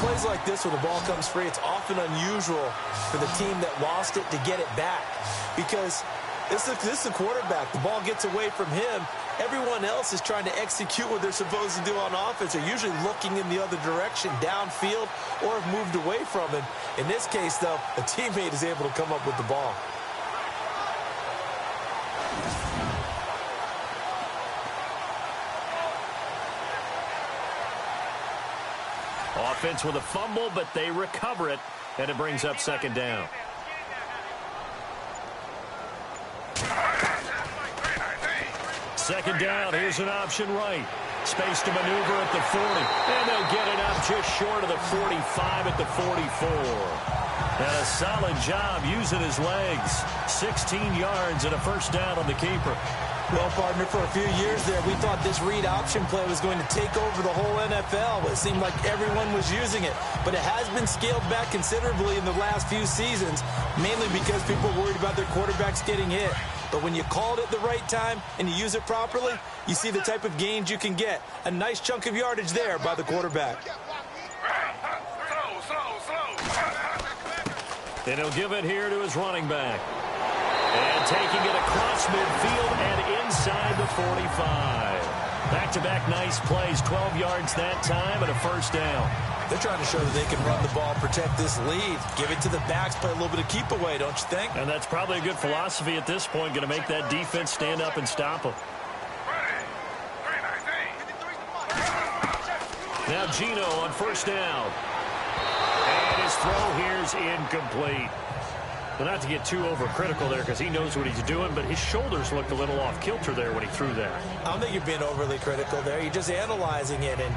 Plays like this when the ball comes free, it's often unusual for the team that lost it to get it back because this is the quarterback. The ball gets away from him. Everyone else is trying to execute what they're supposed to do on offense. They're usually looking in the other direction, downfield, or have moved away from him. In this case, though, a teammate is able to come up with the ball. Offense with a fumble, but they recover it, and it brings up second down. Second down, here's an option right. Space to maneuver at the 40, and they'll get it up just short of the 45 at the 44. And a solid job using his legs. 16 yards and a first down on the keeper. Well, partner, for a few years there, we thought this read option play was going to take over the whole NFL. It seemed like everyone was using it. But it has been scaled back considerably in the last few seasons, mainly because people are worried about their quarterbacks getting hit. But when you call it at the right time and you use it properly, you see the type of gains you can get. A nice chunk of yardage there by the quarterback. And he'll give it here to his running back. And taking it across midfield and inside the 45. Back-to-back nice plays, 12 yards that time and a first down. They're trying to show that they can run the ball, protect this lead, give it to the backs, play a little bit of keep away, don't you think? And that's probably a good philosophy at this point, going to make that defense stand up and stop them. Now Gino on first down. And his throw here's incomplete. Well, not to get too overcritical there because he knows what he's doing, but his shoulders looked a little off kilter there when he threw that. I don't think you're being overly critical there. You're just analyzing it, and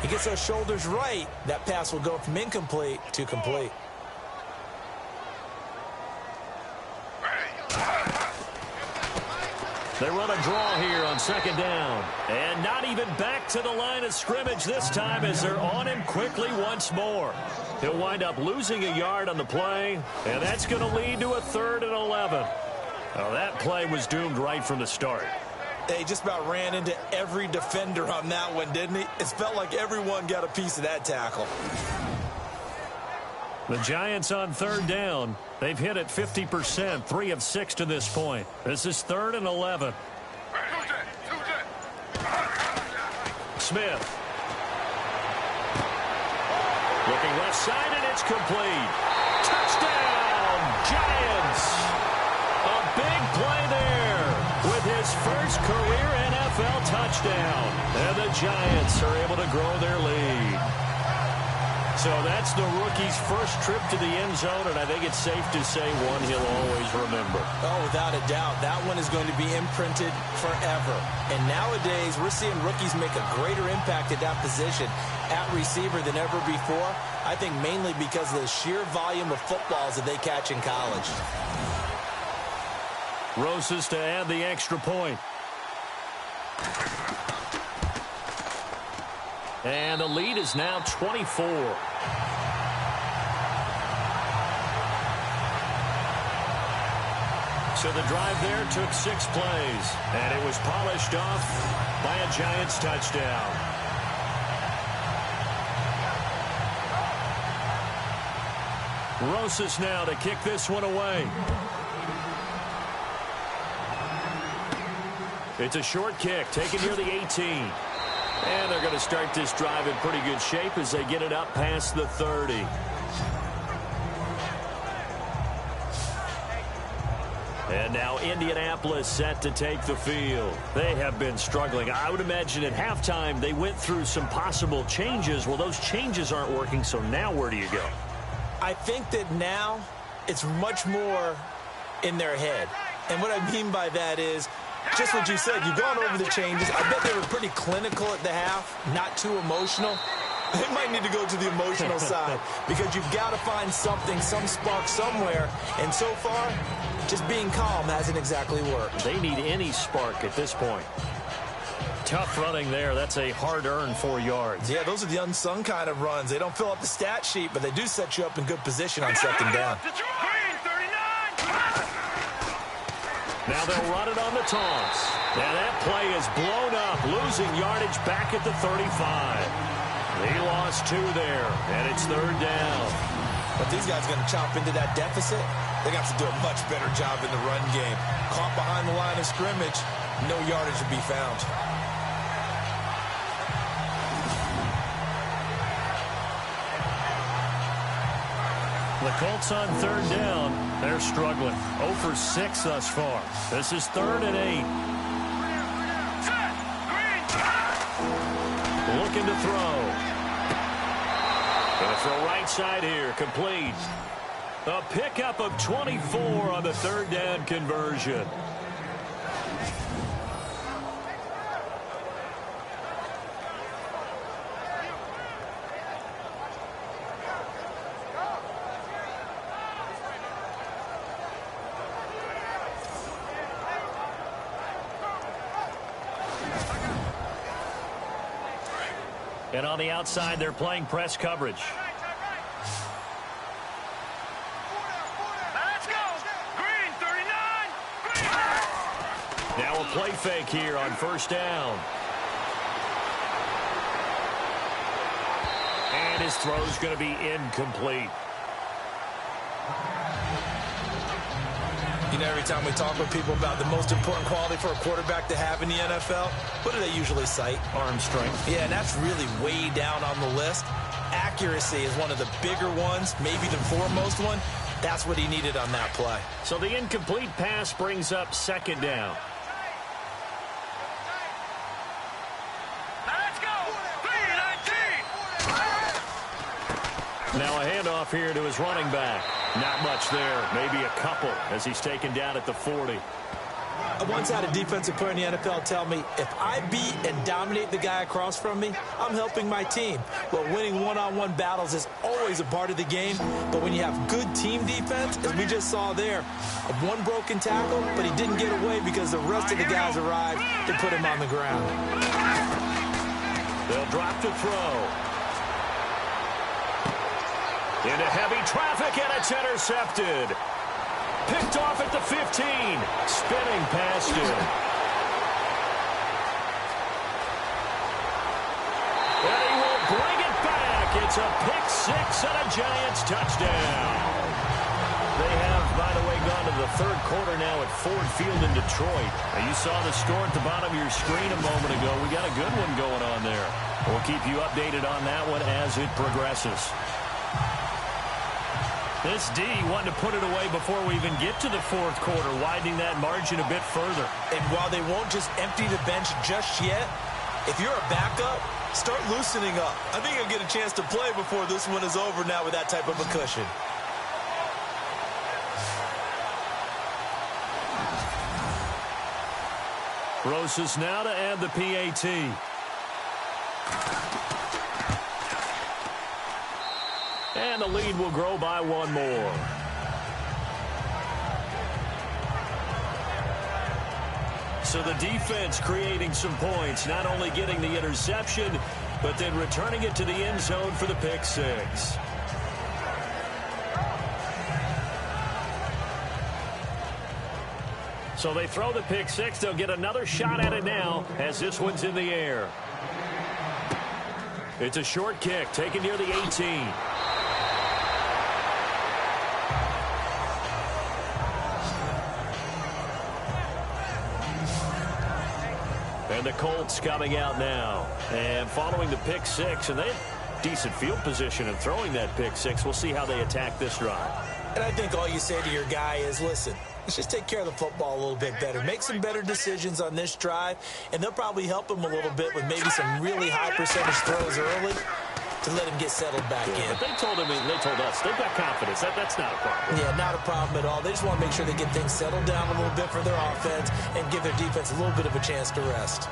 he gets those shoulders right. That pass will go from incomplete to complete. They run a draw here on second down. And not even back to the line of scrimmage this time as they're on him quickly once more. He'll wind up losing a yard on the play, and that's going to lead to a 3rd and 11. Well, that play was doomed right from the start. He just about ran into every defender on that one, didn't he? It felt like everyone got a piece of that tackle. The Giants on third down. They've hit it 50%, 3 of 6 to this point. This is 3rd and 11. Smith. Looking left side, and it's complete. Touchdown, Giants. A big play there with his first career NFL touchdown. And the Giants are able to grow their lead. So that's the rookie's first trip to the end zone, and I think it's safe to say one he'll always remember. Oh, without a doubt. That one is going to be imprinted forever. And nowadays, we're seeing rookies make a greater impact at that position at receiver than ever before. I think mainly because of the sheer volume of footballs that they catch in college. Rosas to add the extra point. And the lead is now 24. So the drive there took 6 plays, and it was polished off by a Giants touchdown. Rosas now to kick this one away. It's a short kick taken near the 18. And they're going to start this drive in pretty good shape as they get it up past the 30. And now Indianapolis set to take the field. They have been struggling. I would imagine at halftime they went through some possible changes. Well, those changes aren't working, so now where do you go? I think that now it's much more in their head. And what I mean by that is just what you said. You've gone over the changes. I bet they were pretty clinical at the half, not too emotional. They might need to go to the emotional side because you've got to find something, some spark somewhere. And so far, just being calm hasn't exactly worked. They need any spark at this point. Tough running there. That's a hard-earned 4 yards. Yeah, those are the unsung kind of runs. They don't fill up the stat sheet, but they do set you up in good position on 2nd down. Now they'll run it on the toss. Now that play is blown up, losing yardage back at the 35. He lost 2 there, and it's 3rd down. But these guys are going to chop into that deficit. They got to do a much better job in the run game. Caught behind the line of scrimmage, no yardage to be found. The Colts on 3rd down. They're struggling. 0 for 6 thus far. This is 3rd and 8. Looking to throw. Going to throw right side here. Complete. A pickup of 24 on the 3rd down conversion. And on the outside, they're playing press coverage. Let's go. Green, 39. Green. Now a play fake here on 1st down. And his throw's going to be incomplete. You know, every time we talk with people about the most important quality for a quarterback to have in the NFL, what do they usually cite? Arm strength. Yeah, and that's really way down on the list. Accuracy is one of the bigger ones, maybe the foremost one. That's what he needed on that play. So the incomplete pass brings up 2nd down. Let's go. 3-19. Now a handoff here to his running back. Not much there. Maybe a couple as he's taken down at the 40. I once had a defensive player in the NFL tell me, if I beat and dominate the guy across from me, I'm helping my team. Well, winning one-on-one battles is always a part of the game, but when you have good team defense, as we just saw there, one broken tackle, but he didn't get away because the rest of the guys arrived to put him on the ground. They'll drop to throw. Into heavy traffic, and it's intercepted. Picked off at the 15. Spinning past him. It's a pick six and a Giants touchdown. They have, by the way, gone to the third quarter now at Ford Field in Detroit. Now, you saw the score at the bottom of your screen a moment ago. We got a good one going on there. We'll keep you updated on that one as it progresses. This D wanting to put it away before we even get to the fourth quarter, widening that margin a bit further. And while they won't just empty the bench just yet, if you're a backup, start loosening up. I think you'll get a chance to play before this one is over now with that type of a cushion. Rosas now to add the PAT. And the lead will grow by one more. So the defense creating some points, not only getting the interception, but then returning it to the end zone for the pick six. So they throw the pick six. They'll get another shot at it now as this one's in the air. It's a short kick taken near the 18. And the Colts coming out now. And following the pick six, and they have decent field position in throwing that pick six. We'll see how they attack this drive. And I think all you say to your guy is, listen, let's just take care of the football a little bit better. Make some better decisions on this drive, and they'll probably help him a little bit with maybe some really high percentage throws early to let him get settled back in. But they told us, they've got confidence. That's not a problem. Yeah, not a problem at all. They just want to make sure they get things settled down a little bit for their offense and give their defense a little bit of a chance to rest.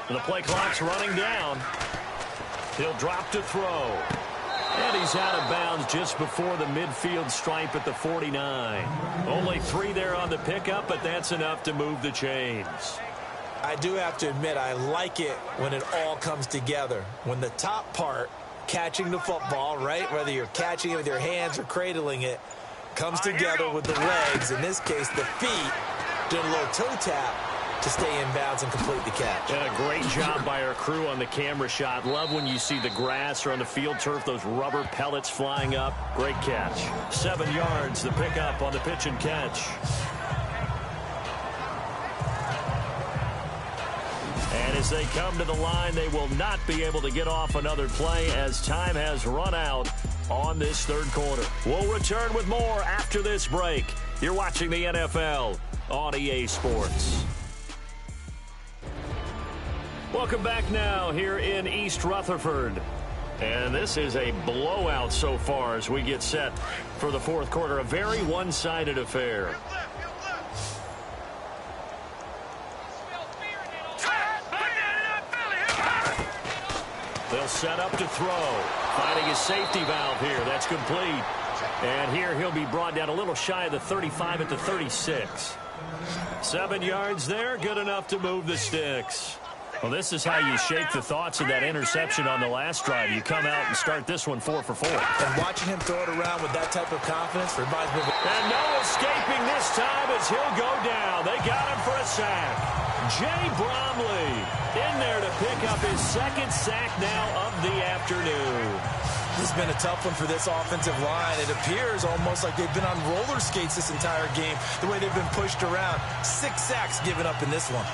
The play clock's running down. He'll drop to throw. And he's out of bounds just before the midfield stripe at the 49. Only 3 there on the pickup, but that's enough to move the chains. I do have to admit, I like it when it all comes together. When the top part, catching the football, right, whether you're catching it with your hands or cradling it, comes together with the legs, in this case the feet, doing a little toe tap to stay in bounds and complete the catch. And a great job by our crew on the camera shot. Love when you see the grass or on the field turf, those rubber pellets flying up. Great catch. 7 yards, the pickup on the pitch and catch. And as they come to the line, they will not be able to get off another play as time has run out on this third quarter. We'll return with more after this break. You're watching the NFL on EA Sports. Welcome back now here in East Rutherford. And this is a blowout so far as we get set for the fourth quarter. A very one-sided affair. They'll set up to throw. Finding his safety valve here. That's complete. And here he'll be brought down a little shy of the 35 at the 36. 7 yards there. Good enough to move the sticks. Well, this is how you shake the thoughts of that interception on the last drive. You come out and start this one 4 for 4. And watching him throw it around with that type of confidence reminds me of... And no escaping this time as he'll go down. They got him for a sack. Jay Bromley in there to pick up his second sack now of the afternoon. This has been a tough one for this offensive line. It appears almost like they've been on roller skates this entire game, the way they've been pushed around. 6 sacks given up in this one.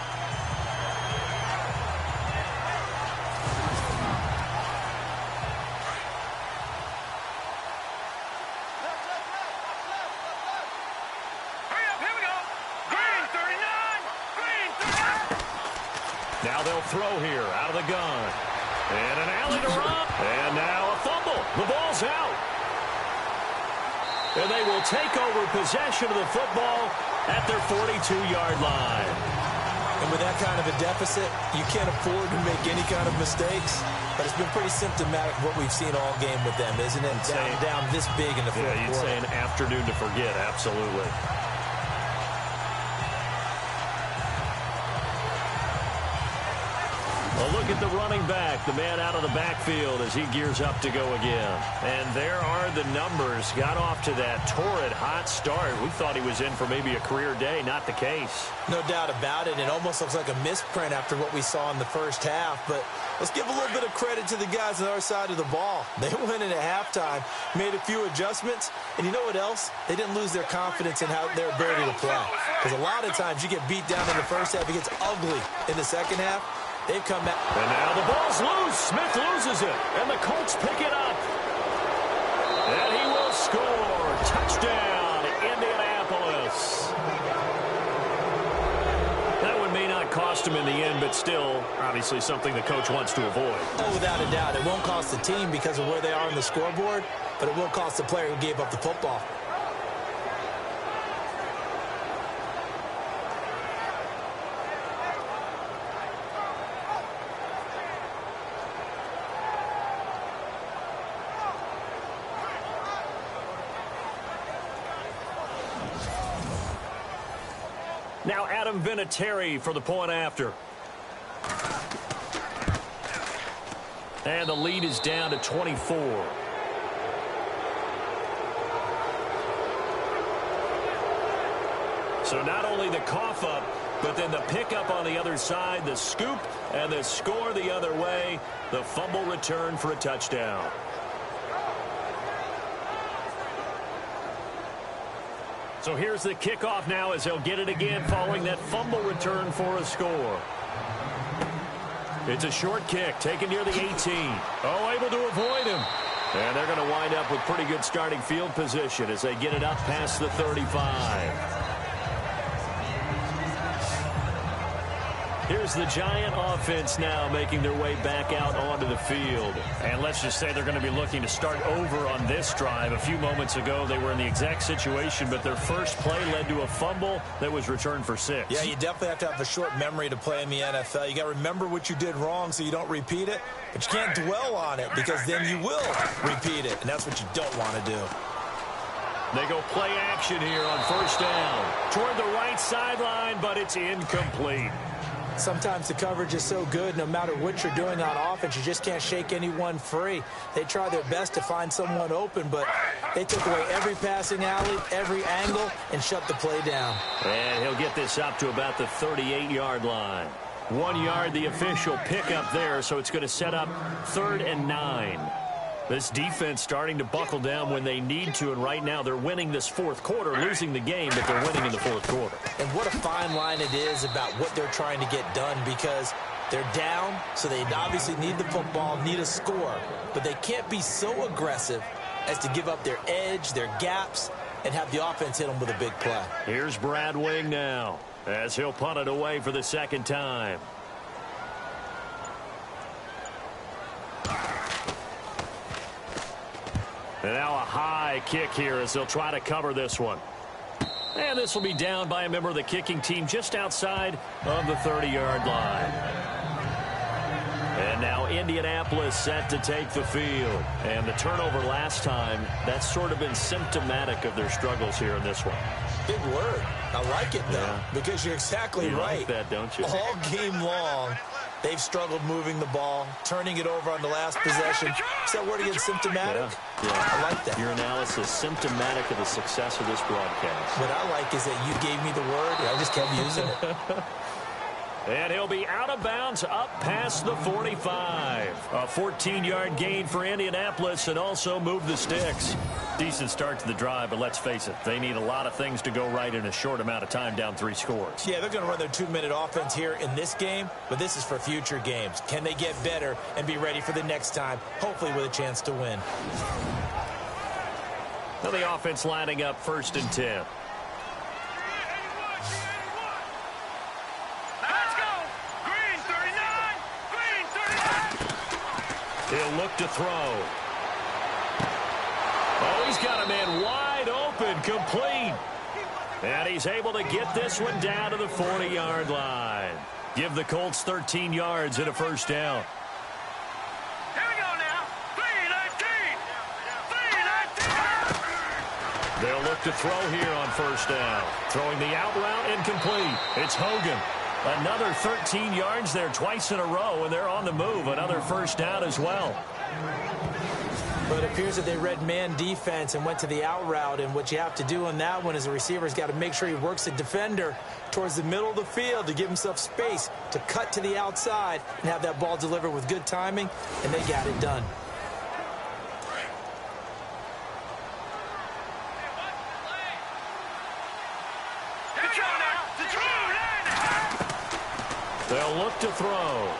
Now they'll throw here out of the gun. And an alley to run. And now a fumble. The ball's out. And they will take over possession of the football at their 42-yard line. And with that kind of a deficit, you can't afford to make any kind of mistakes. But it's been pretty symptomatic of what we've seen all game with them, isn't it? Down this big in the fourth quarter. Yeah, you'd say an afternoon to forget, absolutely. A look look at the running back, the man out of the backfield as he gears up to go again. And there are the numbers. Got off to that torrid hot start. We thought he was in for maybe a career day. Not the case. No doubt about it. It almost looks like a misprint after what we saw in the first half. But let's give a little bit of credit to the guys on our side of the ball. They went in at halftime, made a few adjustments, and you know what else? They didn't lose their confidence in their ability to play. Because a lot of times you get beat down in the first half, it gets ugly in the second half. They've come back. And now the ball's loose. Smith loses it, and the Colts pick it up. And he will score. Touchdown, Indianapolis. That one may not cost him in the end, but still, obviously something the coach wants to avoid. Oh, without a doubt. It won't cost the team because of where they are on the scoreboard, but it will cost the player who gave up the football. Now Adam Vinatieri for the point after. And the lead is down to 24. So not only the cough up, but then the pickup on the other side, the scoop, and the score the other way. The fumble return for a touchdown. So here's the kickoff now as they'll get it again following that fumble return for a score. It's a short kick taken near the 18. Oh, able to avoid him. And they're going to wind up with pretty good starting field position as they get it up past the 35. Here's the Giant offense now making their way back out onto the field. And let's just say they're going to be looking to start over on this drive. A few moments ago, they were in the exact situation, but their first play led to a fumble that was returned for 6. Yeah, you definitely have to have a short memory to play in the NFL. You got to remember what you did wrong so you don't repeat it, but you can't dwell on it because then you will repeat it, and that's what you don't want to do. They go play action here on first down. Toward the right sideline, but it's incomplete. Sometimes the coverage is so good, no matter what you're doing on offense, you just can't shake anyone free. They try their best to find someone open, but they took away every passing alley, every angle, and shut the play down. And he'll get this up to about the 38-yard line. 1 yard, the official pickup there, so it's going to set up 3rd and 9. This defense starting to buckle down when they need to, and right now they're winning this fourth quarter, losing the game, but they're winning in the fourth quarter. And what a fine line it is about what they're trying to get done because they're down, so they obviously need the football, need a score, but they can't be so aggressive as to give up their edge, their gaps, and have the offense hit them with a big play. Here's Brad Wing now as he'll punt it away for the second time. And now a high kick here as they'll try to cover this one. And this will be down by a member of the kicking team just outside of the 30-yard line. And now Indianapolis set to take the field. And the turnover last time, that's sort of been symptomatic of their struggles here in this one. Big word. I like it, though, because you're exactly right. You like that, don't you? All game long, they've struggled moving the ball, turning it over on the last possession. Is that word again, symptomatic? Yeah. I like that. Your analysis, symptomatic of the success of this broadcast. What I like is that you gave me the word, and I just kept using it. And he'll be out of bounds up past the 45. A 14-yard gain for Indianapolis and also move the sticks. Decent start to the drive, but let's face it, they need a lot of things to go right in a short amount of time, down 3 scores. Yeah, they're going to run their 2-minute offense here in this game, but this is for future games. Can they get better and be ready for the next time, hopefully with a chance to win? Now the offense lining up 1st and 10. He'll look to throw. Oh, he's got a man wide open, complete. And he's able to get this one down to the 40-yard line. Give the Colts 13 yards and a first down. Here we go now. 3-19. 3-19. They'll look to throw here on first down. Throwing the out route incomplete. It's Hogan. Another 13 yards there twice in a row, and they're on the move. Another first down as well. But it appears that they read man defense and went to the out route, and what you have to do on that one is the receiver's got to make sure he works the defender towards the middle of the field to give himself space to cut to the outside and have that ball delivered with good timing, and they got it done. They'll look to throw.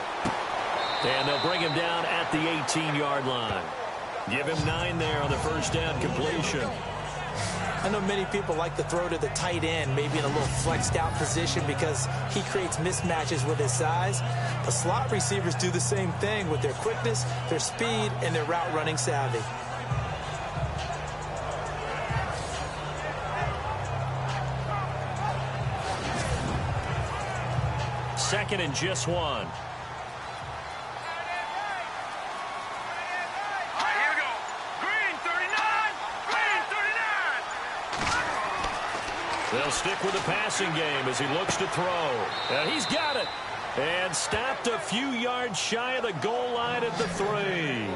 And they'll bring him down at the 18-yard line. Give him 9 there on the first down completion. I know many people like to throw to the tight end, maybe in a little flexed out position because he creates mismatches with his size. The slot receivers do the same thing with their quickness, their speed, and their route running savvy. Second and just 1. They'll stick with the passing game as he looks to throw. And he's got it. And stopped a few yards shy of the goal line at the 3.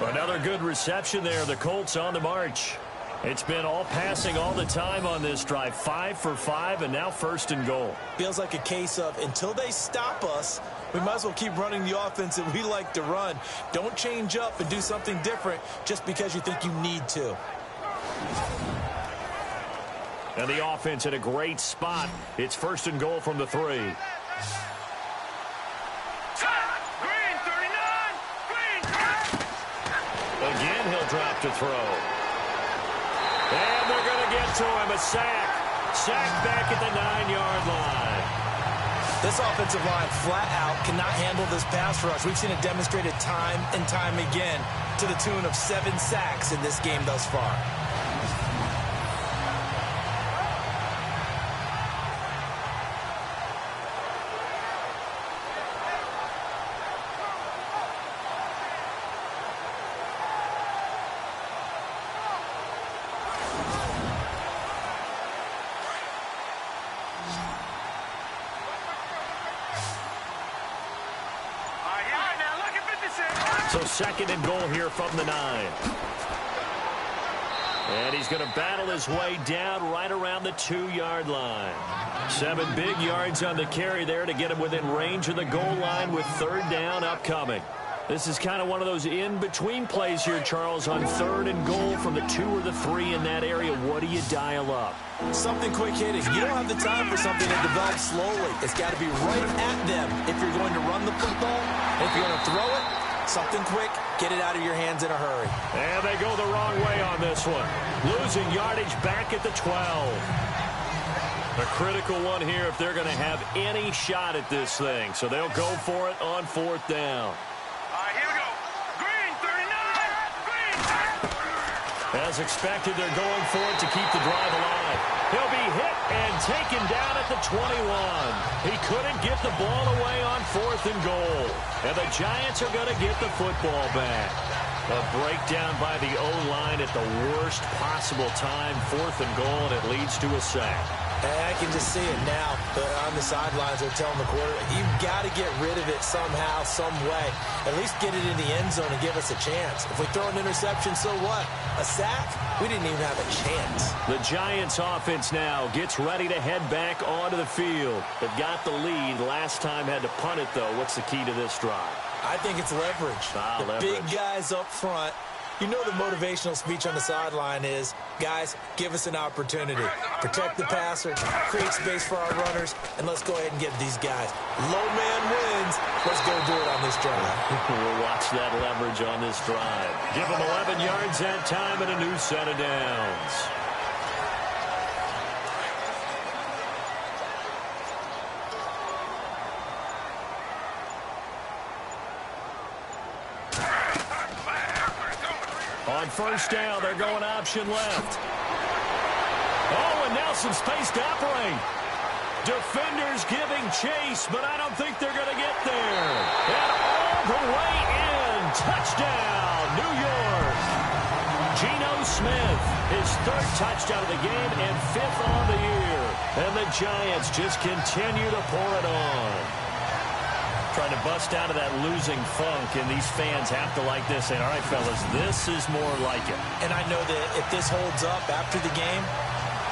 Another good reception there. The Colts on the march. It's been all passing all the time on this drive. 5 for 5, and now first and goal. Feels like a case of until they stop us, we might as well keep running the offense that we like to run. Don't change up and do something different just because you think you need to. And the offense in a great spot. It's first and goal from the 3. Green 39. Green. Again, he'll drop to throw. And they're going to get to him. A sack. Sack back at the 9-yard line. This offensive line flat out cannot handle this pass rush. We've seen it demonstrated time and time again to the tune of 7 sacks in this game thus far. So second and goal here from the 9. And he's going to battle his way down right around the 2-yard line. 7 big yards on the carry there to get him within range of the goal line with third down upcoming. This is kind of one of those in-between plays here, Charles, on third and goal from the 2 or the 3 in that area. What do you dial up? Something quick hitting. You don't have the time for something that develops slowly. It's got to be right at them if you're going to run the football. And if you're going to throw it, something quick, get it out of your hands in a hurry. And they go the wrong way on this one. Losing yardage back at the 12. A critical one here if they're going to have any shot at this thing. So they'll go for it on fourth down. Here we go. Green 39. Green. As expected, they're going for it to keep the drive alive. He'll be hit and taken down at the 21. He couldn't get the ball away on fourth and goal. And the Giants are going to get the football back. A breakdown by the O-line at the worst possible time. Fourth and goal, and it leads to a sack. I can just see it now. On the sidelines, they're telling the quarterback, you've got to get rid of it somehow, some way. At least get it in the end zone and give us a chance. If we throw an interception, so what? A sack? We didn't even have a chance. The Giants offense now gets ready to head back onto the field. They've got the lead. Last time had to punt it, though. What's the key to this drive? I think it's leverage. The big guys up front. You know the motivational speech on the sideline is, guys, give us an opportunity. Protect the passer, create space for our runners, and let's go ahead and get these guys. Low man wins. Let's go do it on this drive. We'll watch that leverage on this drive. Give them 11 yards that time and a new set of downs. On first down, they're going option left. Oh, and now some space to operate. Defenders giving chase, but I don't think they're going to get there. And all the way in. Touchdown, New York. Geno Smith, his third touchdown of the game and fifth on the year. And the Giants just continue to pour it on. Trying to bust out of that losing funk, and these fans have to like this. And all right, fellas, this is more like it. And I know that if this holds up after the game,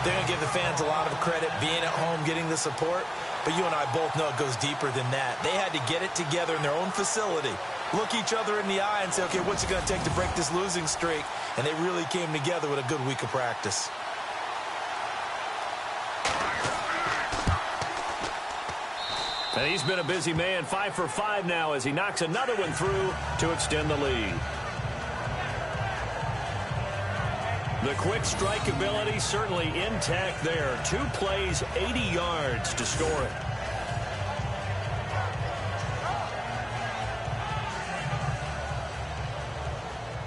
they're going to give the fans a lot of credit being at home, getting the support. But you and I both know it goes deeper than that. They had to get it together in their own facility, look each other in the eye and say, okay, what's it going to take to break this losing streak? And they really came together with a good week of practice. And he's been a busy man, 5 for 5 now as he knocks another one through to extend the lead. The quick strike ability certainly intact there. 2 plays, 80 yards to score it.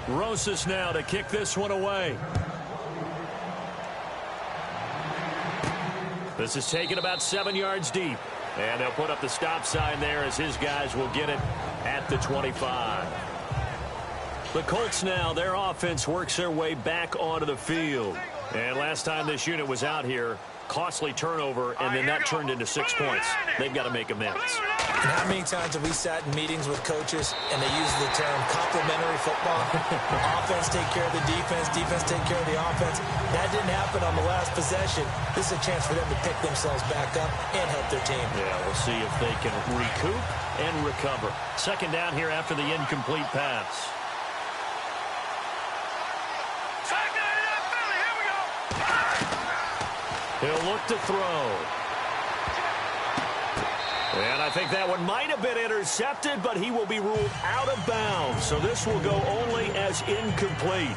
Rosas now to kick this one away. This is taken about 7 yards deep. And they'll put up the stop sign there as his guys will get it at the 25. The Colts now, their offense works their way back onto the field. And last time this unit was out here, costly turnover, and then that turned into 6 points. They've got to make amends. And how many times have we sat in meetings with coaches and they use the term complementary football? Offense take care of the defense, defense take care of the offense. That didn't happen on the last possession. This is a chance for them to pick themselves back up and help their team. Yeah, we'll see if they can recoup and recover. Second down here after the incomplete pass. He'll look to throw. And I think that one might have been intercepted, but he will be ruled out of bounds. So this will go only as incomplete.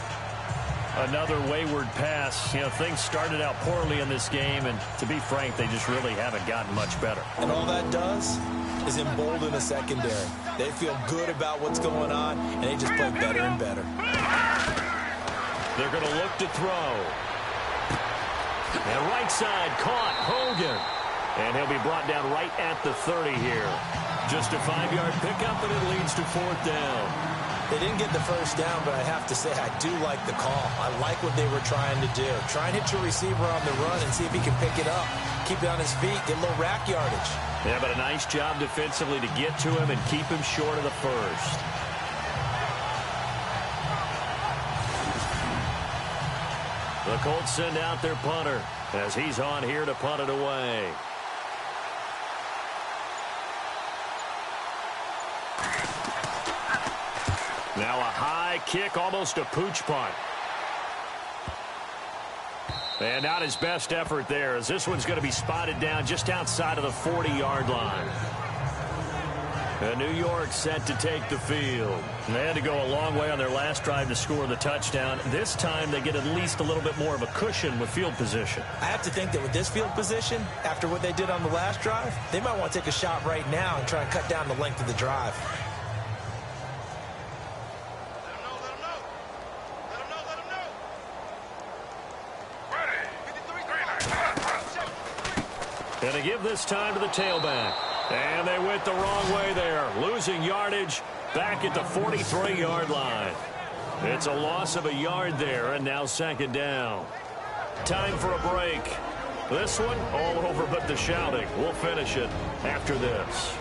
Another wayward pass. You know, things started out poorly in this game, and to be frank, they just really haven't gotten much better. And all that does is embolden the secondary. They feel good about what's going on, and they just play better and better. They're going to look to throw. And right side caught Hogan. And he'll be brought down right at the 30 here. Just a 5-yard pickup, and it leads to 4th down. They didn't get the first down, but I have to say I do like the call. I like what they were trying to do. Try and hit your receiver on the run and see if he can pick it up. Keep it on his feet, get a little rack yardage. Yeah, but a nice job defensively to get to him and keep him short of the first. The Colts send out their punter as he's on here to punt it away. Now a high kick, almost a pooch punt. And not his best effort there, as this one's going to be spotted down just outside of the 40-yard line. And New York set to take the field. And they had to go a long way on their last drive to score the touchdown. This time they get at least a little bit more of a cushion with field position. I have to think that with this field position, after what they did on the last drive, they might want to take a shot right now and try and cut down the length of the drive. And they give this time to the tailback. And they went the wrong way there, losing yardage back at the 43-yard line. It's a loss of a yard there, and now 2nd down. Time for a break. This one all over but the shouting. We'll finish it after this.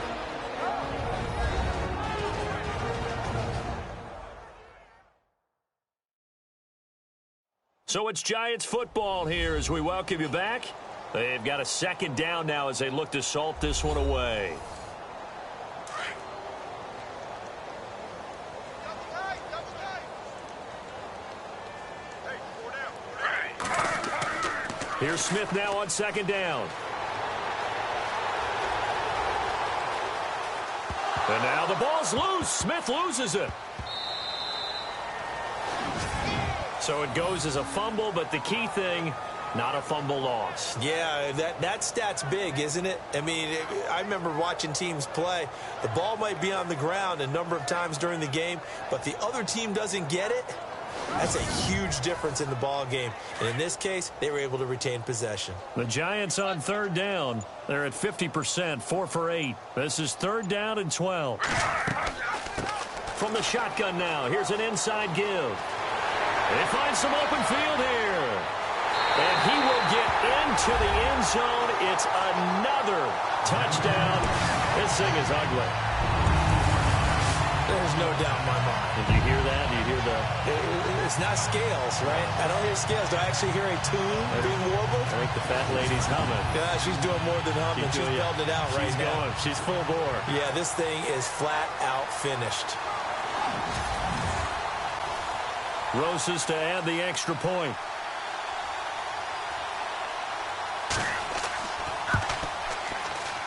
So it's Giants football here as we welcome you back. They've got a 2nd down now as they look to salt this one away. Here's Smith now on 2nd down. And now the ball's loose. Smith loses it. So it goes as a fumble, but the key thing, not a fumble loss. Yeah, that stat's big, isn't it? I mean, I remember watching teams play. The ball might be on the ground a number of times during the game, but the other team doesn't get it. That's a huge difference in the ball game. And in this case, they were able to retain possession. The Giants on 3rd down. They're at 50%, 4 for 8. This is 3rd down and 12. From the shotgun now, here's an inside give. They find some open field here. And he will get into the end zone. It's another touchdown. This thing is ugly. There's no doubt in my mind. Did you hear that? Do you hear the... It's not scales, right? I don't hear scales. Do I actually hear a tune being warbled? I think the fat lady's humming. Yeah, she's doing more than humming. She's belting it out right now. She's going. She's full bore. Yeah, this thing is flat out finished. Roses to add the extra point.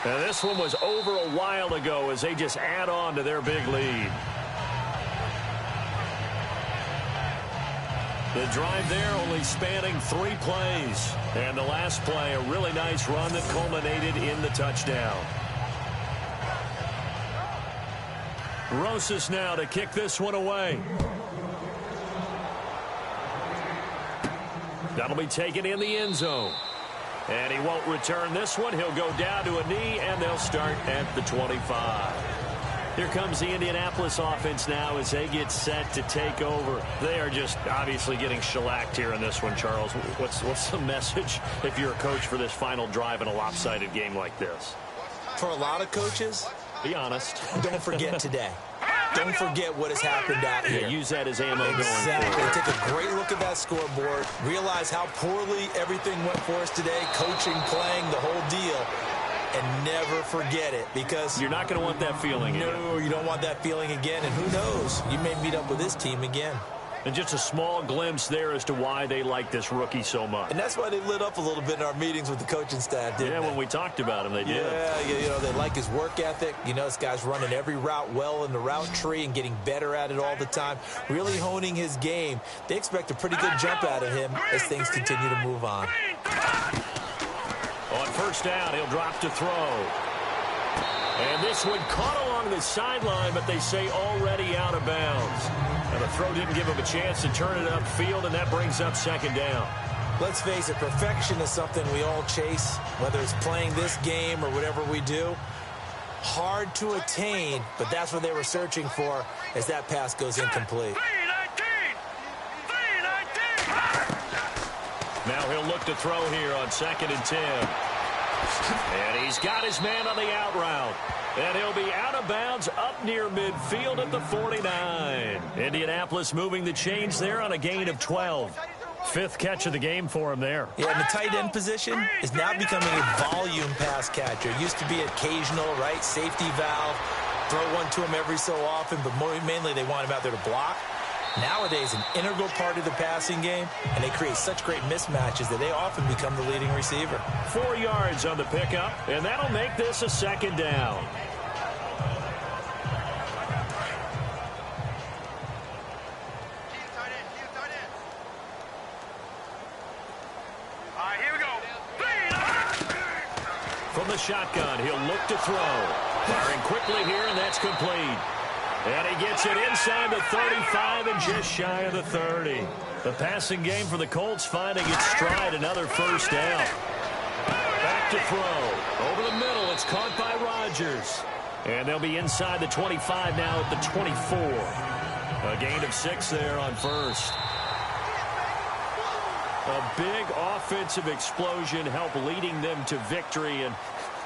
Now this one was over a while ago as they just add on to their big lead. The drive there only spanning 3 plays. And the last play, a really nice run that culminated in the touchdown. Rosas now to kick this one away. That'll be taken in the end zone. And he won't return this one. He'll go down to a knee, and they'll start at the 25. Here comes the Indianapolis offense now as they get set to take over. They are just obviously getting shellacked here in this one, Charles. What's the message if you're a coach for this final drive in a lopsided game like this? For a lot of coaches, be honest. Don't forget today. Don't forget what has happened out here. Yeah, use that as ammo going Exactly. forward. Take a great look at that scoreboard. Realize how poorly everything went for us today. Coaching, playing, the whole deal. And never forget it, because you're not going to want that feeling again. No, you don't want that feeling again. And who knows? You may meet up with this team again. And just a small glimpse there as to why they like this rookie so much. And that's why they lit up a little bit in our meetings with the coaching staff, didn't they? Yeah, when we talked about him, they did. Yeah, you know, they like his work ethic. You know, this guy's running every route well in the route tree and getting better at it all the time, really honing his game. They expect a pretty good jump out of him as things continue to move on. On first down, he'll drop to throw. And this one caught along the sideline, but they say already out of bounds. And the throw didn't give him a chance to turn it upfield, and that brings up second down. Let's face it, perfection is something we all chase, whether it's playing this game or whatever we do. Hard to attain, but that's what they were searching for as that pass goes incomplete. Now he'll look to throw here on 2nd and 10. And he's got his man on the out route. And he'll be out of bounds up near midfield at the 49. Indianapolis moving the chains there on a gain of 12. 5th catch of the game for him there. Yeah, and the tight end position is now becoming a volume pass catcher. It used to be occasional, right? Safety valve. Throw one to him every so often, but mainly they want him out there to block. Nowadays, an integral part of the passing game, and they create such great mismatches that they often become the leading receiver. 4 yards on the pickup, and that'll make this a second down. From the shotgun, he'll look to throw. Firing quickly here, and that's complete. And he gets it inside the 35 and just shy of the 30. The passing game for the Colts finding its stride, another first down. Back to throw. Over the middle, it's caught by Rodgers. And they'll be inside the 25 now at the 24. A gain of 6 there on first. A big offensive explosion helped leading them to victory, and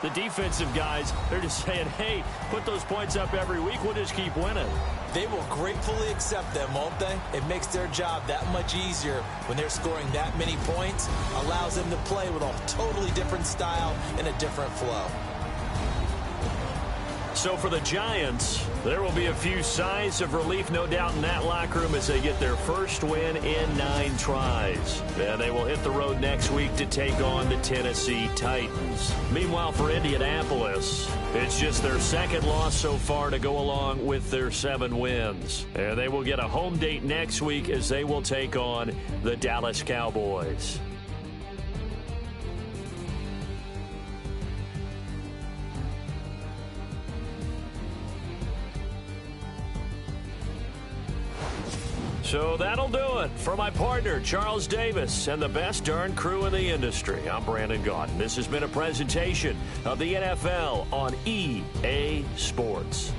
the defensive guys, they're just saying, hey, put those points up every week, we'll just keep winning. They will gratefully accept them, won't they? It makes their job that much easier when they're scoring that many points, allows them to play with a totally different style and a different flow. So for the Giants, there will be a few sighs of relief, no doubt, in that locker room as they get their first win in 9 tries. And they will hit the road next week to take on the Tennessee Titans. Meanwhile, for Indianapolis, it's just their 2nd loss so far to go along with their 7 wins. And they will get a home date next week as they will take on the Dallas Cowboys. So that'll do it for my partner, Charles Davis, and the best darn crew in the industry. I'm Brandon Gaudin. This has been a presentation of the NFL on EA Sports.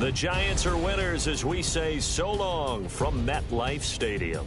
The Giants are winners as we say so long from MetLife Stadium.